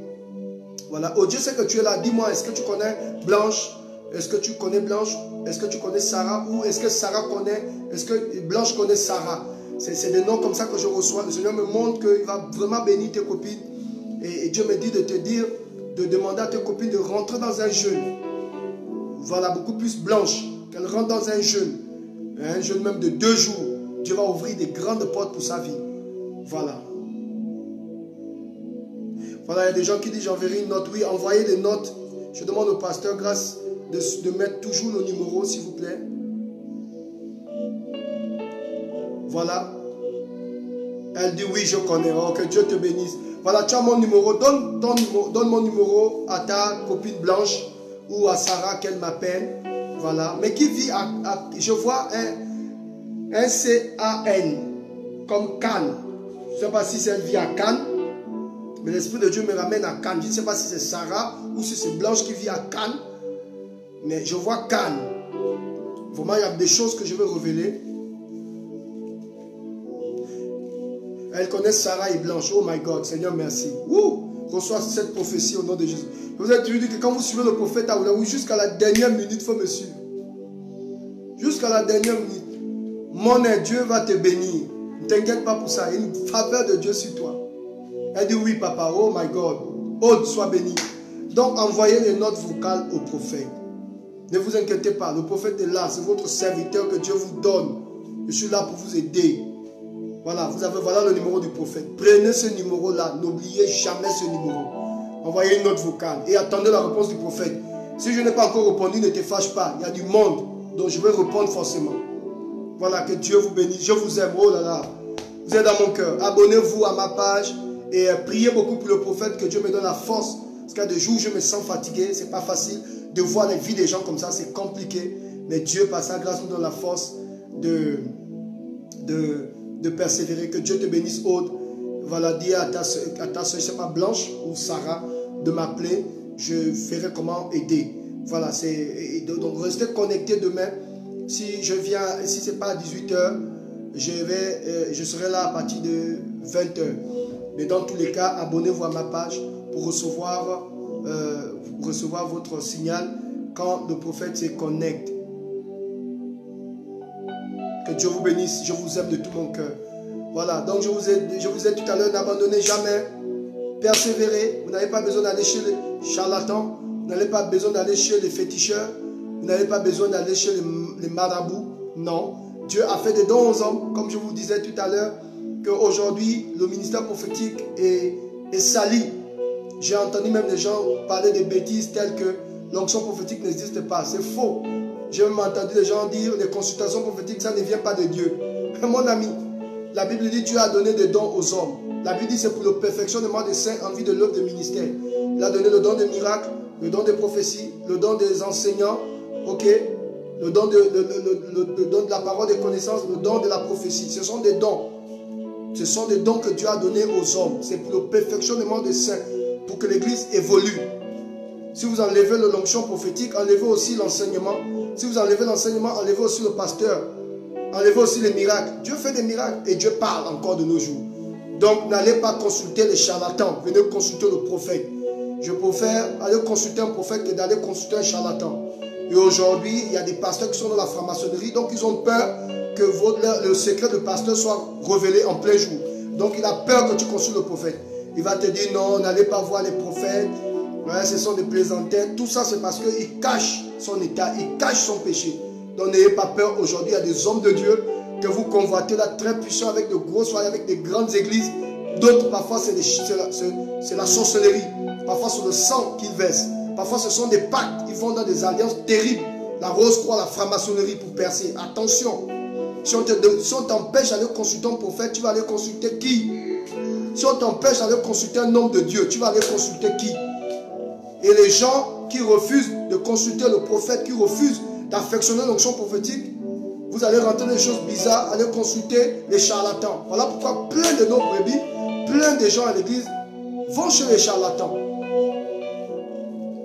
Voilà. Oh, Dieu sait que tu es là. Dis-moi, est-ce que tu connais Blanche? Est-ce que tu connais Blanche? Est-ce que tu connais Sarah? Ou est-ce que Sarah connaît? Est-ce que Blanche connaît Sarah? C'est des noms comme ça que je reçois. Le Seigneur me montre qu'il va vraiment bénir tes copines. Et Dieu me dit de te dire, de demander à tes copines de rentrer dans un jeûne. Voilà, beaucoup plus Blanche. Qu'elle rentre dans un jeûne même de 2 jours. Dieu va ouvrir des grandes portes pour sa vie. Voilà. Voilà, il y a des gens qui disent j'enverrai une note. Oui, envoyez des notes. Je demande au pasteur grâce de mettre toujours le numéro, s'il vous plaît. Voilà. Elle dit oui, je connais. Oh, que Dieu te bénisse. Voilà, tu as mon numéro. Donne mon numéro à ta copine Blanche ou à Sarah qu'elle m'appelle. Voilà. Mais qui vit je vois un C-A-N comme Cannes. Je ne sais pas si elle vit à Cannes. Mais l'Esprit de Dieu me ramène à Cannes. Je ne sais pas si c'est Sarah ou si c'est Blanche qui vit à Cannes. Mais je vois Cannes. Vraiment, il y a des choses que je veux révéler. Elle connaît Sarah et Blanche. Oh my God, Seigneur, merci. Reçois cette prophétie au nom de Jésus. Vous êtes dit que quand vous suivez le prophète jusqu'à la dernière minute, il faut me suivre. Jusqu'à la dernière minute. Mon Dieu va te bénir. Ne t'inquiète pas pour ça. Il y a une faveur de Dieu sur toi. Elle dit oui, papa. Oh my God. Oh, sois béni. Donc, envoyez les notes vocales au prophète. Ne vous inquiétez pas. Le prophète est là. C'est votre serviteur que Dieu vous donne. Je suis là pour vous aider. Voilà, voilà le numéro du prophète. Prenez ce numéro-là. N'oubliez jamais ce numéro. Envoyez une note vocale et attendez la réponse du prophète. Si je n'ai pas encore répondu, ne te fâche pas. Il y a du monde, donc je vais répondre forcément. Voilà, que Dieu vous bénisse. Je vous aime. Oh là là. Vous êtes dans mon cœur. Abonnez-vous à ma page et priez beaucoup pour le prophète, que Dieu me donne la force. Parce qu'il y a des jours où je me sens fatigué. C'est pas facile de voir les vies des gens comme ça. C'est compliqué. Mais Dieu, par sa grâce, nous donne la force de persévérer. Que Dieu te bénisse, Aude. Voilà, dis à ta soeur, je ne sais pas, Blanche ou Sarah, de m'appeler. Je ferai comment aider. Voilà, donc restez connectés demain. Si je viens, si ce n'est pas à 18 h, je serai là à partir de 20 h. Mais dans tous les cas, abonnez-vous à ma page pour recevoir votre signal quand le prophète se connecte. Que Dieu vous bénisse. Je vous aime de tout mon cœur. Voilà. Donc je vous ai tout à l'heure, n'abandonnez jamais. Persévérez. Vous n'avez pas besoin d'aller chez les charlatans. Vous n'avez pas besoin d'aller chez les féticheurs. Vous n'avez pas besoin d'aller chez les marabouts. Non. Dieu a fait des dons aux hommes. Comme je vous disais tout à l'heure, qu'aujourd'hui, le ministère prophétique est sali. J'ai entendu même des gens parler de bêtises telles que l'onction prophétique n'existe pas. C'est faux. J'ai même entendu des gens dire les consultations prophétiques, ça ne vient pas de Dieu. Mon ami, la Bible dit Dieu a donné des dons aux hommes. La Bible dit c'est pour le perfectionnement des saints en vue de l'œuvre de ministère. Il a donné le don des miracles, le don des prophéties, le don des enseignants, ok, le don de la parole des connaissances, le don de la prophétie. Ce sont des dons. Ce sont des dons que Dieu a donnés aux hommes. C'est pour le perfectionnement des saints, pour que l'Église évolue. Si vous enlevez l'onction prophétique, enlevez aussi l'enseignement. Si vous enlevez l'enseignement, enlevez aussi le pasteur. Enlevez aussi les miracles. Dieu fait des miracles et Dieu parle encore de nos jours. Donc n'allez pas consulter les charlatans. Venez consulter le prophète. Je préfère aller consulter un prophète que d'aller consulter un charlatan. Et aujourd'hui, il y a des pasteurs qui sont dans la franc-maçonnerie. Donc ils ont peur que le secret du pasteur soit révélé en plein jour. Donc il a peur que tu consultes le prophète. Il va te dire non, n'allez pas voir les prophètes. Ouais, ce sont des plaisantins. Tout ça, c'est parce qu'il cache son état, il cache son péché. Donc n'ayez pas peur. Aujourd'hui, il y a des hommes de Dieu que vous convoitez là, très puissants, avec de grosses soirées, avec des grandes églises. D'autres, parfois, c'est la sorcellerie. Parfois, c'est le sang qu'ils versent. Parfois, ce sont des pactes. Ils vont dans des alliances terribles. La rose-croix, la franc-maçonnerie pour percer. Attention. Si on t'empêche d'aller consulter un prophète, tu vas aller consulter qui? Si on t'empêche d'aller consulter un homme de Dieu, tu vas aller consulter qui? Et les gens qui refusent de consulter le prophète, qui refusent d'affectionner l'onction prophétique, vous allez rentrer des choses bizarres, aller consulter les charlatans. Voilà pourquoi plein de nos brebis, plein de gens à l'église vont chez les charlatans.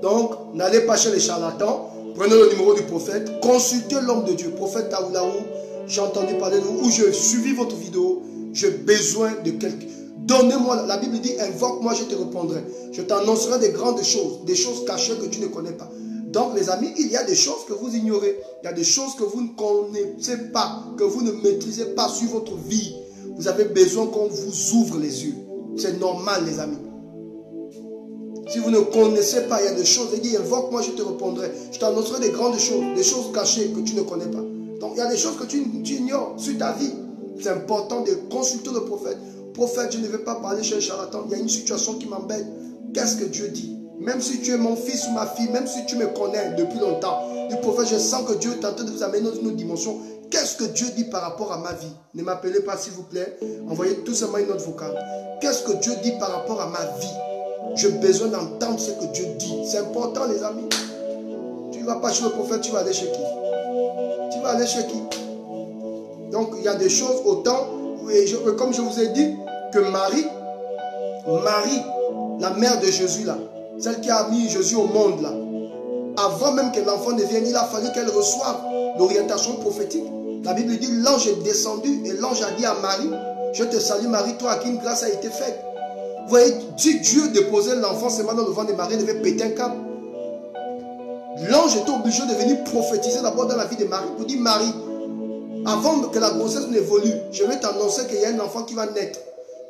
Donc, n'allez pas chez les charlatans, prenez le numéro du prophète, consultez l'homme de Dieu, prophète Taoulaou, j'ai entendu parler de vous, ou j'ai suivi votre vidéo, j'ai besoin de quelqu'un. Donnez-moi, la Bible dit, invoque-moi, je te répondrai. Je t'annoncerai des grandes choses, des choses cachées que tu ne connais pas. Donc les amis, il y a des choses que vous ignorez. Il y a des choses que vous ne connaissez pas, que vous ne maîtrisez pas sur votre vie. Vous avez besoin qu'on vous ouvre les yeux. C'est normal les amis. Si vous ne connaissez pas, il y a des choses, il dit, invoque-moi, je te répondrai. Je t'annoncerai des grandes choses, des choses cachées que tu ne connais pas. Donc il y a des choses que tu ignores sur ta vie. C'est important de consulter le prophète. Prophète, je ne vais pas parler chez un charlatan. Il y a une situation qui m'embête. Qu'est-ce que Dieu dit? Même si tu es mon fils ou ma fille, même si tu me connais depuis longtemps, du prophète, je sens que Dieu est en train de vous amener dans une autre dimension. Qu'est-ce que Dieu dit par rapport à ma vie? Ne m'appelez pas s'il vous plaît. Envoyez tout simplement une note vocale. Qu'est-ce que Dieu dit par rapport à ma vie? J'ai besoin d'entendre ce que Dieu dit. C'est important les amis. Tu ne vas pas chez le prophète, tu vas aller chez qui? Tu vas aller chez qui? Donc il y a des choses autant, comme je vous ai dit, que Marie, la mère de Jésus là, celle qui a mis Jésus au monde là, avant même que l'enfant ne vienne, il a fallu qu'elle reçoive l'orientation prophétique. La Bible dit, l'ange est descendu et l'ange a dit à Marie, je te salue Marie, toi à qui une grâce a été faite. Vous voyez, si Dieu déposait l'enfant seulement dans le ventre de Marie, il devait péter un câble. L'ange était obligé de venir prophétiser d'abord dans la vie de Marie pour dire, Marie, avant que la grossesse n'évolue, je vais t'annoncer qu'il y a un enfant qui va naître.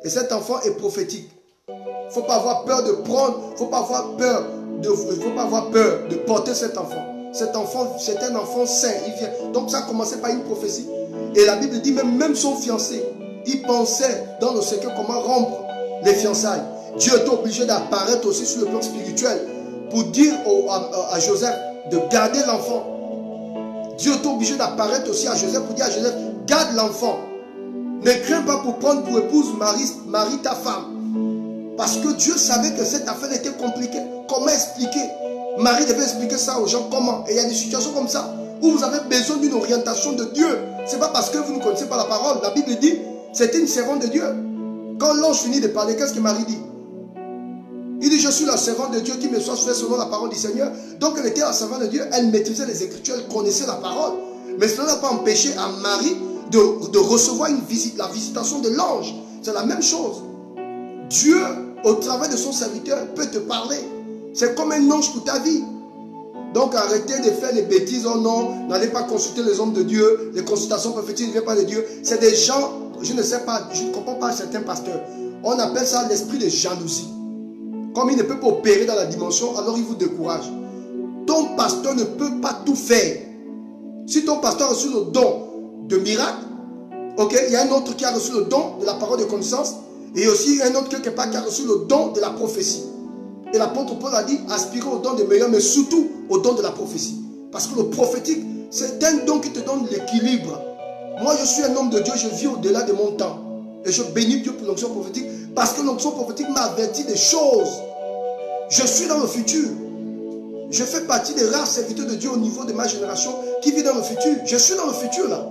Et cet enfant est prophétique. Il ne faut pas avoir peur de prendre, il ne faut pas avoir peur de porter cet enfant. Cet enfant, c'est un enfant saint. Il vient. Donc ça a commencé par une prophétie. Et la Bible dit même son fiancé, il pensait dans le secret comment rompre les fiançailles. Dieu est obligé d'apparaître aussi sur le plan spirituel pour dire à Joseph de garder l'enfant. Dieu est obligé d'apparaître aussi à Joseph pour dire à Joseph, garde l'enfant. Ne crains pas pour prendre pour épouse Marie ta femme. Parce que Dieu savait que cette affaire était compliquée. Comment expliquer? Marie devait expliquer ça aux gens comment. Et il y a des situations comme ça où vous avez besoin d'une orientation de Dieu. Ce n'est pas parce que vous ne connaissez pas la parole. La Bible dit, c'était une servante de Dieu. Quand l'ange finit de parler, qu'est-ce que Marie dit? Il dit, je suis la servante de Dieu qui me soit fait selon la parole du Seigneur. Donc elle était la servante de Dieu, elle maîtrisait les Écritures, elle connaissait la parole. Mais cela n'a pas empêché à Marie de recevoir la visitation de l'ange. C'est la même chose. Dieu, au travers de son serviteur, peut te parler. C'est comme un ange pour ta vie. Donc arrêtez de faire les bêtises. Oh non, n'allez pas consulter les hommes de Dieu. Les consultations prophétiques ne viennent pas de Dieu. C'est des gens, je ne sais pas, je ne comprends pas certains pasteurs. On appelle ça l'esprit de jalousie. Comme il ne peut pas opérer dans la dimension, alors il vous décourage. Ton pasteur ne peut pas tout faire. Si ton pasteur a reçu le don de miracle, ok, il y a un autre qui a reçu le don de la parole de connaissance, et aussi un autre quelque part qui a reçu le don de la prophétie. Et l'apôtre Paul a dit, aspirez au don de meilleur, mais surtout au don de la prophétie. Parce que le prophétique, c'est un don qui te donne l'équilibre. Moi, je suis un homme de Dieu, je vis au-delà de mon temps. Et je bénis Dieu pour l'onction prophétique, parce que l'onction prophétique m'a averti des choses. Je suis dans le futur. Je fais partie des rares serviteurs de Dieu au niveau de ma génération qui vit dans le futur. Je suis dans le futur là.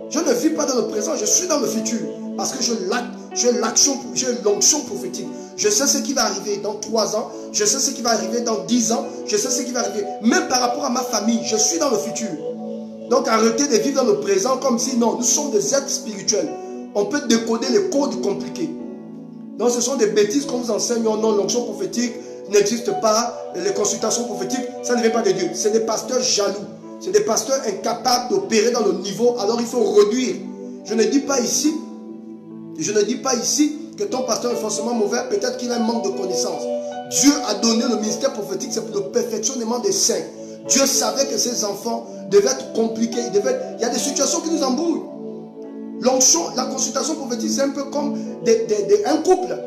Je ne vis pas dans le présent, je suis dans le futur. Parce que j'ai l'onction prophétique. Je sais ce qui va arriver dans 3 ans. Je sais ce qui va arriver dans 10 ans. Je sais ce qui va arriver. Même par rapport à ma famille, je suis dans le futur. Donc arrêtez de vivre dans le présent comme si non, nous sommes des êtres spirituels. On peut décoder les codes compliqués. Donc ce sont des bêtises qu'on vous enseigne. Oh non, l'onction prophétique n'existe pas. Les consultations prophétiques, ça ne vient pas de Dieu. C'est des pasteurs jaloux. C'est des pasteurs incapables d'opérer dans le niveau. Alors il faut réduire. Je ne dis pas ici que ton pasteur est forcément mauvais. Peut-être qu'il a un manque de connaissances. Dieu a donné le ministère prophétique, c'est pour le perfectionnement des saints. Dieu savait que ces enfants devaient être compliqués. Il y a des situations qui nous embrouillent. L'onction, la consultation prophétique, c'est un peu comme un couple.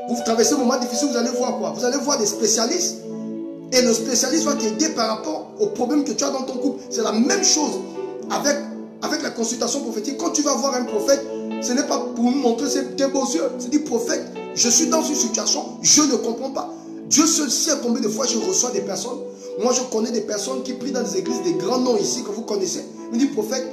Vous traversez un moment difficile, vous allez voir quoi? Vous allez voir des spécialistes. Et le spécialiste va t'aider par rapport au problème que tu as dans ton couple. C'est la même chose avec la consultation prophétique. Quand tu vas voir un prophète, ce n'est pas pour nous montrer tes beaux yeux. C'est dit, prophète, je suis dans une situation, je ne comprends pas. Dieu seul sait combien de fois je reçois des personnes. Moi, je connais des personnes qui prient dans des églises, des grands noms ici que vous connaissez. Il me dit, prophète,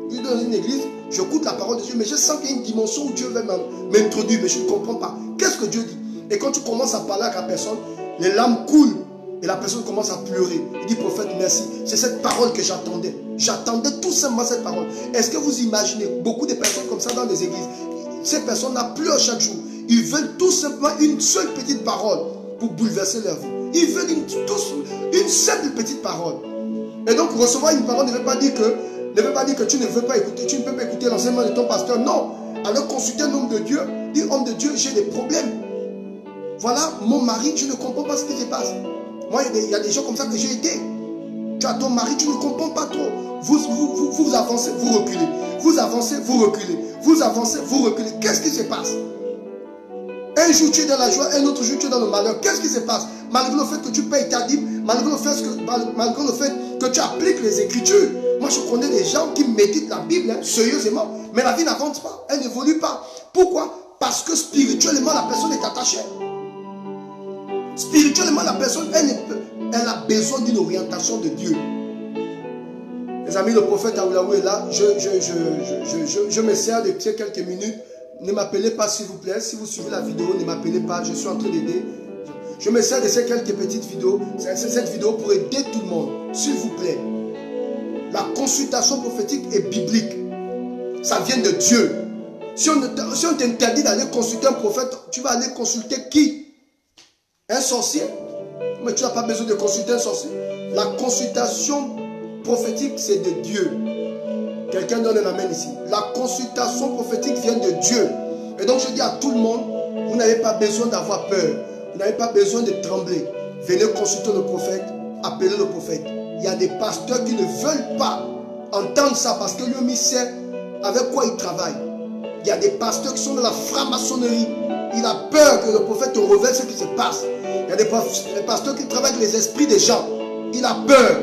je suis dans une église, j'écoute la parole de Dieu, mais je sens qu'il y a une dimension où Dieu veut m'introduire, mais je ne comprends pas. Qu'est-ce que Dieu dit? Et quand tu commences à parler avec la personne, les larmes coulent et la personne commence à pleurer. Il dit, prophète, merci. C'est cette parole que j'attendais. J'attendais tout simplement cette parole. Est-ce que vous imaginez beaucoup de personnes comme ça dans les églises? Ces personnes-là pleurent chaque jour. Ils veulent tout simplement une seule petite parole pour bouleverser leur vie. Ils veulent une simple petite parole. Et donc recevoir une parole ne veut pas dire que tu ne veux pas écouter, tu ne peux pas écouter l'enseignement de ton pasteur. Non. Alors consulter un homme de Dieu, dire homme de Dieu, j'ai des problèmes. Voilà, mon mari, je ne comprends pas ce qui se passe. Moi, il y a des gens comme ça que j'ai été. Tu as ton mari, tu ne comprends pas trop. Vous avancez, vous reculez. Vous avancez, vous reculez. Vous avancez, vous reculez. Qu'est-ce qui se passe? Un jour tu es dans la joie, un autre jour tu es dans le malheur. Qu'est-ce qui se passe? Malgré le fait que tu payes ta dîme, malgré le fait que tu appliques les Écritures. Moi je connais des gens qui méditent la Bible sérieusement, mais la vie n'avance pas, elle n'évolue pas. Pourquoi? Parce que spirituellement la personne est attachée. Spirituellement la personne, elle a besoin d'une orientation de Dieu. Les amis, le prophète Aoulaou est là. Je me sers de quelques minutes. Ne m'appelez pas s'il vous plaît. Si vous suivez la vidéo, ne m'appelez pas. Je suis en train d'aider. Je me sers de ces quelques petites vidéos. Cette vidéo pour aider tout le monde. S'il vous plaît. La consultation prophétique est biblique. Ça vient de Dieu. Si on t'interdit d'aller consulter un prophète, tu vas aller consulter qui? Un sorcier? Mais tu n'as pas besoin de consulter un sorcier. La consultation prophétique, c'est de Dieu. Quelqu'un donne un amen ici. La consultation prophétique vient de Dieu. Et donc je dis à tout le monde, vous n'avez pas besoin d'avoir peur. Vous n'avez pas besoin de trembler. Venez consulter le prophète. Appelez le prophète. Il y a des pasteurs qui ne veulent pas entendre ça parce que lui-même il sait avec quoi il travaille. Il y a des pasteurs qui sont dans la franc-maçonnerie. Il a peur que le prophète te révèle ce qui se passe. Il y a des pasteurs qui travaillent avec les esprits des gens. Il a peur.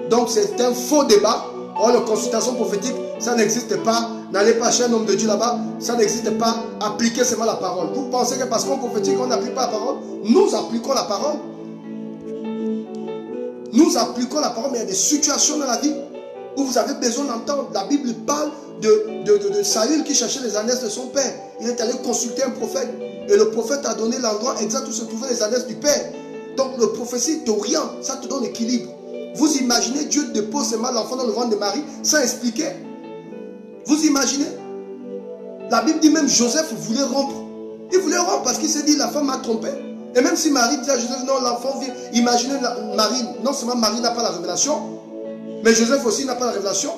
Donc c'est un faux débat. Oh, la consultation prophétique, ça n'existe pas. N'allez pas chez un homme de Dieu là-bas. Ça n'existe pas. Appliquez seulement la parole. Vous pensez que parce qu'on prophétique, on n'applique pas la parole? Nous appliquons la parole. Nous appliquons la parole, mais il y a des situations dans la vie où vous avez besoin d'entendre. La Bible parle de Saül qui cherchait les ânesse de son père. Il est allé consulter un prophète. Et le prophète a donné l'endroit exact où se trouvaient les ânesse du père. Donc le prophétie t'oriente, ça te donne l'équilibre. Vous imaginez, Dieu dépose seulement l'enfant dans le ventre de Marie sans expliquer. Vous imaginez? La Bible dit même Joseph voulait rompre. Il voulait rompre parce qu'il s'est dit la femme m'a trompé. Et même si Marie dit à Joseph non, l'enfant vient. Imaginez Marie, non seulement Marie n'a pas la révélation, mais Joseph aussi n'a pas la révélation.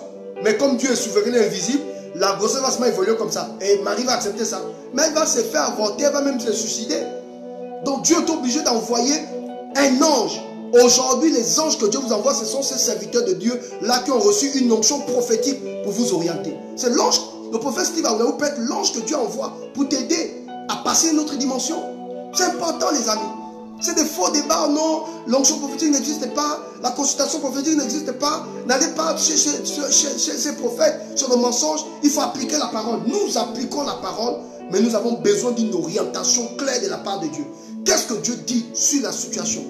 Mais comme Dieu est souverain et invisible, la grossesse va se évoluer comme ça. Et Marie va accepter ça. Mais elle va se faire avorter, elle va même se suicider. Donc Dieu est obligé d'envoyer un ange. Aujourd'hui, les anges que Dieu vous envoie, ce sont ces serviteurs de Dieu là qui ont reçu une onction prophétique pour vous orienter. C'est l'ange, le prophète Steve Aoulaou peut être l'ange que Dieu envoie pour t'aider à passer une autre dimension. C'est important les amis. C'est des faux débats, non, l'onction prophétique n'existe pas, la consultation prophétique n'existe pas. N'allez pas chez ces prophètes sur le mensonge. Il faut appliquer la parole. Nous appliquons la parole, mais nous avons besoin d'une orientation claire de la part de Dieu. Qu'est-ce que Dieu dit sur la situation?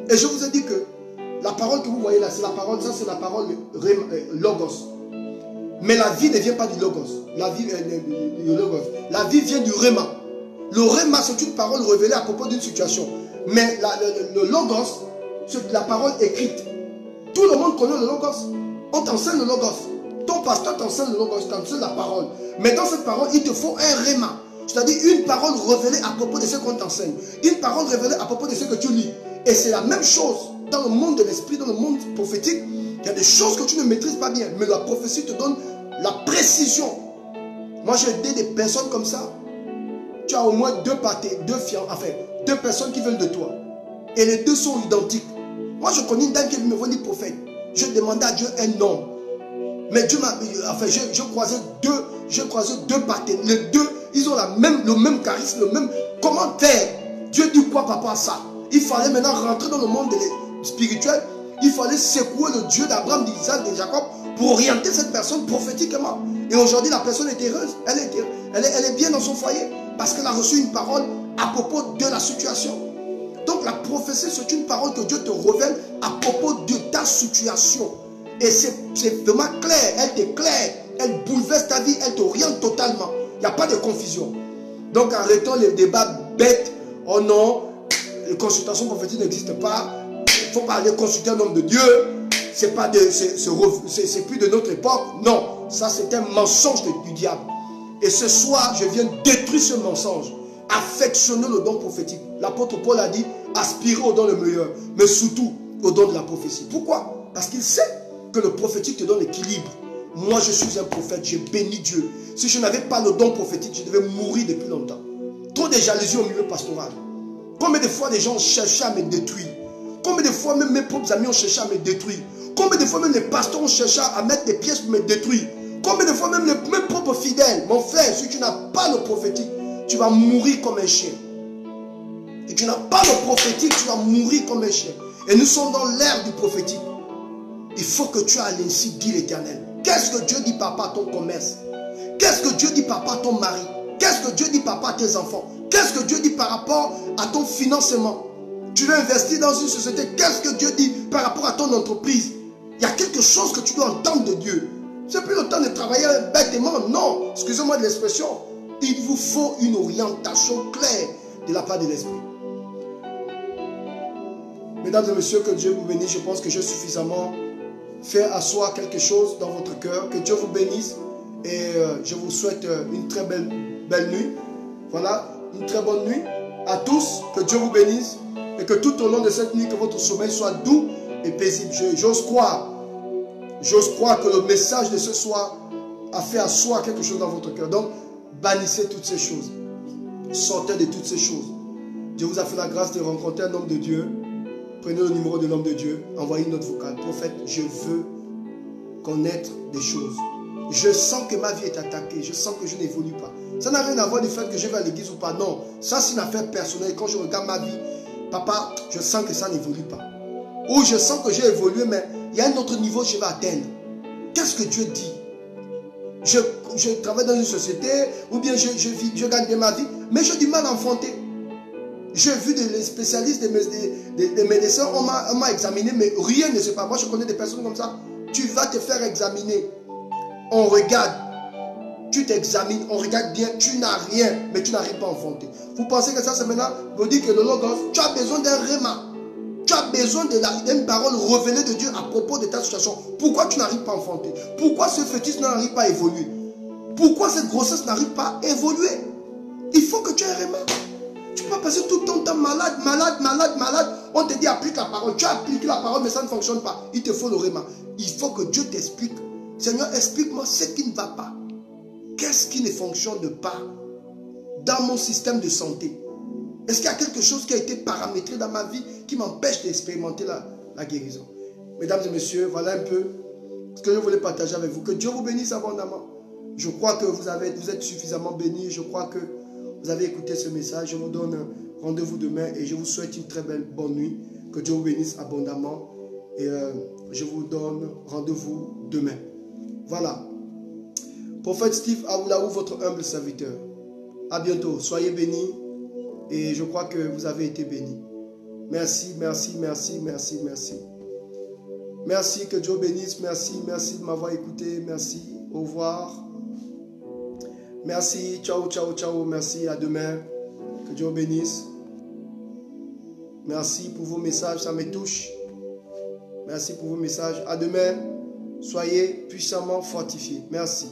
Et je vous ai dit que la parole que vous voyez là, c'est la parole, ça c'est la parole logos. Mais la vie ne vient pas du logos. La vie vient du réma. Le réma, c'est une parole révélée à propos d'une situation. Mais le logos, c'est la parole écrite. Tout le monde connaît le logos. On t'enseigne le logos. Ton pasteur t'enseigne le logos, t'enseigne la parole. Mais dans cette parole, il te faut un réma. C'est-à-dire une parole révélée à propos de ce qu'on t'enseigne. Une parole révélée à propos de ce que tu lis. Et c'est la même chose dans le monde de l'esprit, dans le monde prophétique. Il y a des choses que tu ne maîtrises pas bien. Mais la prophétie te donne la précision. Moi, j'ai aidé des personnes comme ça. Tu as au moins deux personnes qui veulent de toi. Et les deux sont identiques. Moi, je connais une dame qui me voit dire prophète. Je demandais à Dieu un nom. Mais Dieu m'a... Enfin, je croisais deux partenaires. Les deux, ils ont le même charisme, le même... Comment faire? Dieu dit quoi par rapport à ça? Il fallait maintenant rentrer dans le monde spirituel. Il fallait secouer le Dieu d'Abraham, d'Isaac, de Jacob pour orienter cette personne prophétiquement. Et aujourd'hui, la personne est heureuse. Elle est bien dans son foyer parce qu'elle a reçu une parole à propos de la situation. Donc la prophétie, c'est une parole que Dieu te révèle à propos de ta situation. Et c'est vraiment clair. Elle t'éclaire. Elle bouleverse ta vie. Elle t'oriente totalement. Il n'y a pas de confusion. Donc arrêtons les débats bêtes. Oh non, les consultations prophétiques n'existent pas. Il faut pas aller consulter un homme de Dieu. C'est plus de notre époque. Non, ça c'est un mensonge du diable. Et ce soir, je viens détruire ce mensonge. Affectionner le don prophétique. L'apôtre Paul a dit, aspirer au don le meilleur. Mais surtout, au don de la prophétie. Pourquoi? Parce qu'il sait que le prophétique te donne l'équilibre. Moi, je suis un prophète, j'ai béni Dieu. Si je n'avais pas le don prophétique, je devais mourir depuis longtemps. Trop de jalousie au milieu pastoral. Combien de fois les gens cherchaient à me détruire? Combien de fois même mes propres amis ont cherché à me détruire? Combien de fois même les pasteurs ont cherché à mettre des pièces pour me détruire? Combien de fois même mes propres fidèles? Mon frère, si tu n'as pas le prophétique, tu vas mourir comme un chien. et tu n'as pas le prophétique, tu vas mourir comme un chien. Et nous sommes dans l'ère du prophétique. Il faut que tu ailles ainsi, dit l'Éternel. Qu'est-ce que Dieu dit, papa, à ton commerce? Qu'est-ce que Dieu dit, papa, à ton mari? Qu'est-ce que Dieu dit, papa, à tes enfants? Qu'est-ce que Dieu dit par rapport à ton financement? Tu veux investir dans une société, qu'est-ce que Dieu dit par rapport à ton entreprise? Il y a quelque chose que tu dois entendre de Dieu. Ce n'est plus le temps de travailler bêtement. Non, excusez-moi de l'expression. Il vous faut une orientation claire de la part de l'Esprit. Mesdames et messieurs, que Dieu vous bénisse. Je pense que j'ai suffisamment fait asseoir quelque chose dans votre cœur. Que Dieu vous bénisse. Et je vous souhaite une très belle nuit. Voilà, une très bonne nuit à tous. Que Dieu vous bénisse. Et que tout au long de cette nuit, que votre sommeil soit doux et paisible. J'ose croire que le message de ce soir a fait asseoir quelque chose dans votre cœur. Donc, bannissez toutes ces choses. Sortez de toutes ces choses. Dieu vous a fait la grâce de rencontrer un homme de Dieu. Prenez le numéro de l'homme de Dieu. Envoyez une note vocale. Prophète, je veux connaître des choses. Je sens que ma vie est attaquée. Je sens que je n'évolue pas. Ça n'a rien à voir du fait que je vais à l'église ou pas. Non, ça c'est une affaire personnelle. Quand je regarde ma vie, papa, je sens que ça n'évolue pas. Ou je sens que j'ai évolué, mais il y a un autre niveau que je vais atteindre. Qu'est-ce que Dieu dit? Je travaille dans une société, ou bien je gagne bien ma vie, mais j'ai du mal à enfanter. J'ai vu des spécialistes, des médecins, on m'a examiné, mais rien ne se passe. Moi, je connais des personnes comme ça. Tu vas te faire examiner. On regarde. Tu t'examines, on regarde bien, tu n'as rien, mais tu n'arrives pas à enfanter. Vous pensez que ça, c'est maintenant, vous dites que le logos, tu as besoin d'un réma. Tu as besoin d'une parole révélée de Dieu à propos de ta situation. Pourquoi tu n'arrives pas à enfanter? Pourquoi ce fœtus n'arrive pas à évoluer? Pourquoi cette grossesse n'arrive pas à évoluer? Il faut que tu aies un réma. Tu peux pas passer tout ton temps malade. On te dit applique la parole. Tu as appliqué la parole, mais ça ne fonctionne pas. Il te faut le réma. Il faut que Dieu t'explique. Seigneur, explique-moi ce qui ne va pas. Qu'est-ce qui ne fonctionne pas dans mon système de santé? Est-ce qu'il y a quelque chose qui a été paramétré dans ma vie qui m'empêche d'expérimenter la guérison? Mesdames et messieurs, voilà un peu ce que je voulais partager avec vous. Que Dieu vous bénisse abondamment. Je crois que vous êtes suffisamment bénis. Je crois que vous avez écouté ce message. Je vous donne rendez-vous demain et je vous souhaite une très belle bonne nuit. Que Dieu vous bénisse abondamment. Et je vous donne rendez-vous demain. Voilà. Prophète Steve Aoulaou, votre humble serviteur. À bientôt. Soyez bénis. Et je crois que vous avez été bénis. Merci, merci, merci, merci, merci. Merci, que Dieu bénisse. Merci, merci de m'avoir écouté. Merci. Au revoir. Merci. Ciao, ciao, ciao. Merci. À demain. Que Dieu bénisse. Merci pour vos messages. Ça me touche. Merci pour vos messages. À demain. Soyez puissamment fortifiés. Merci.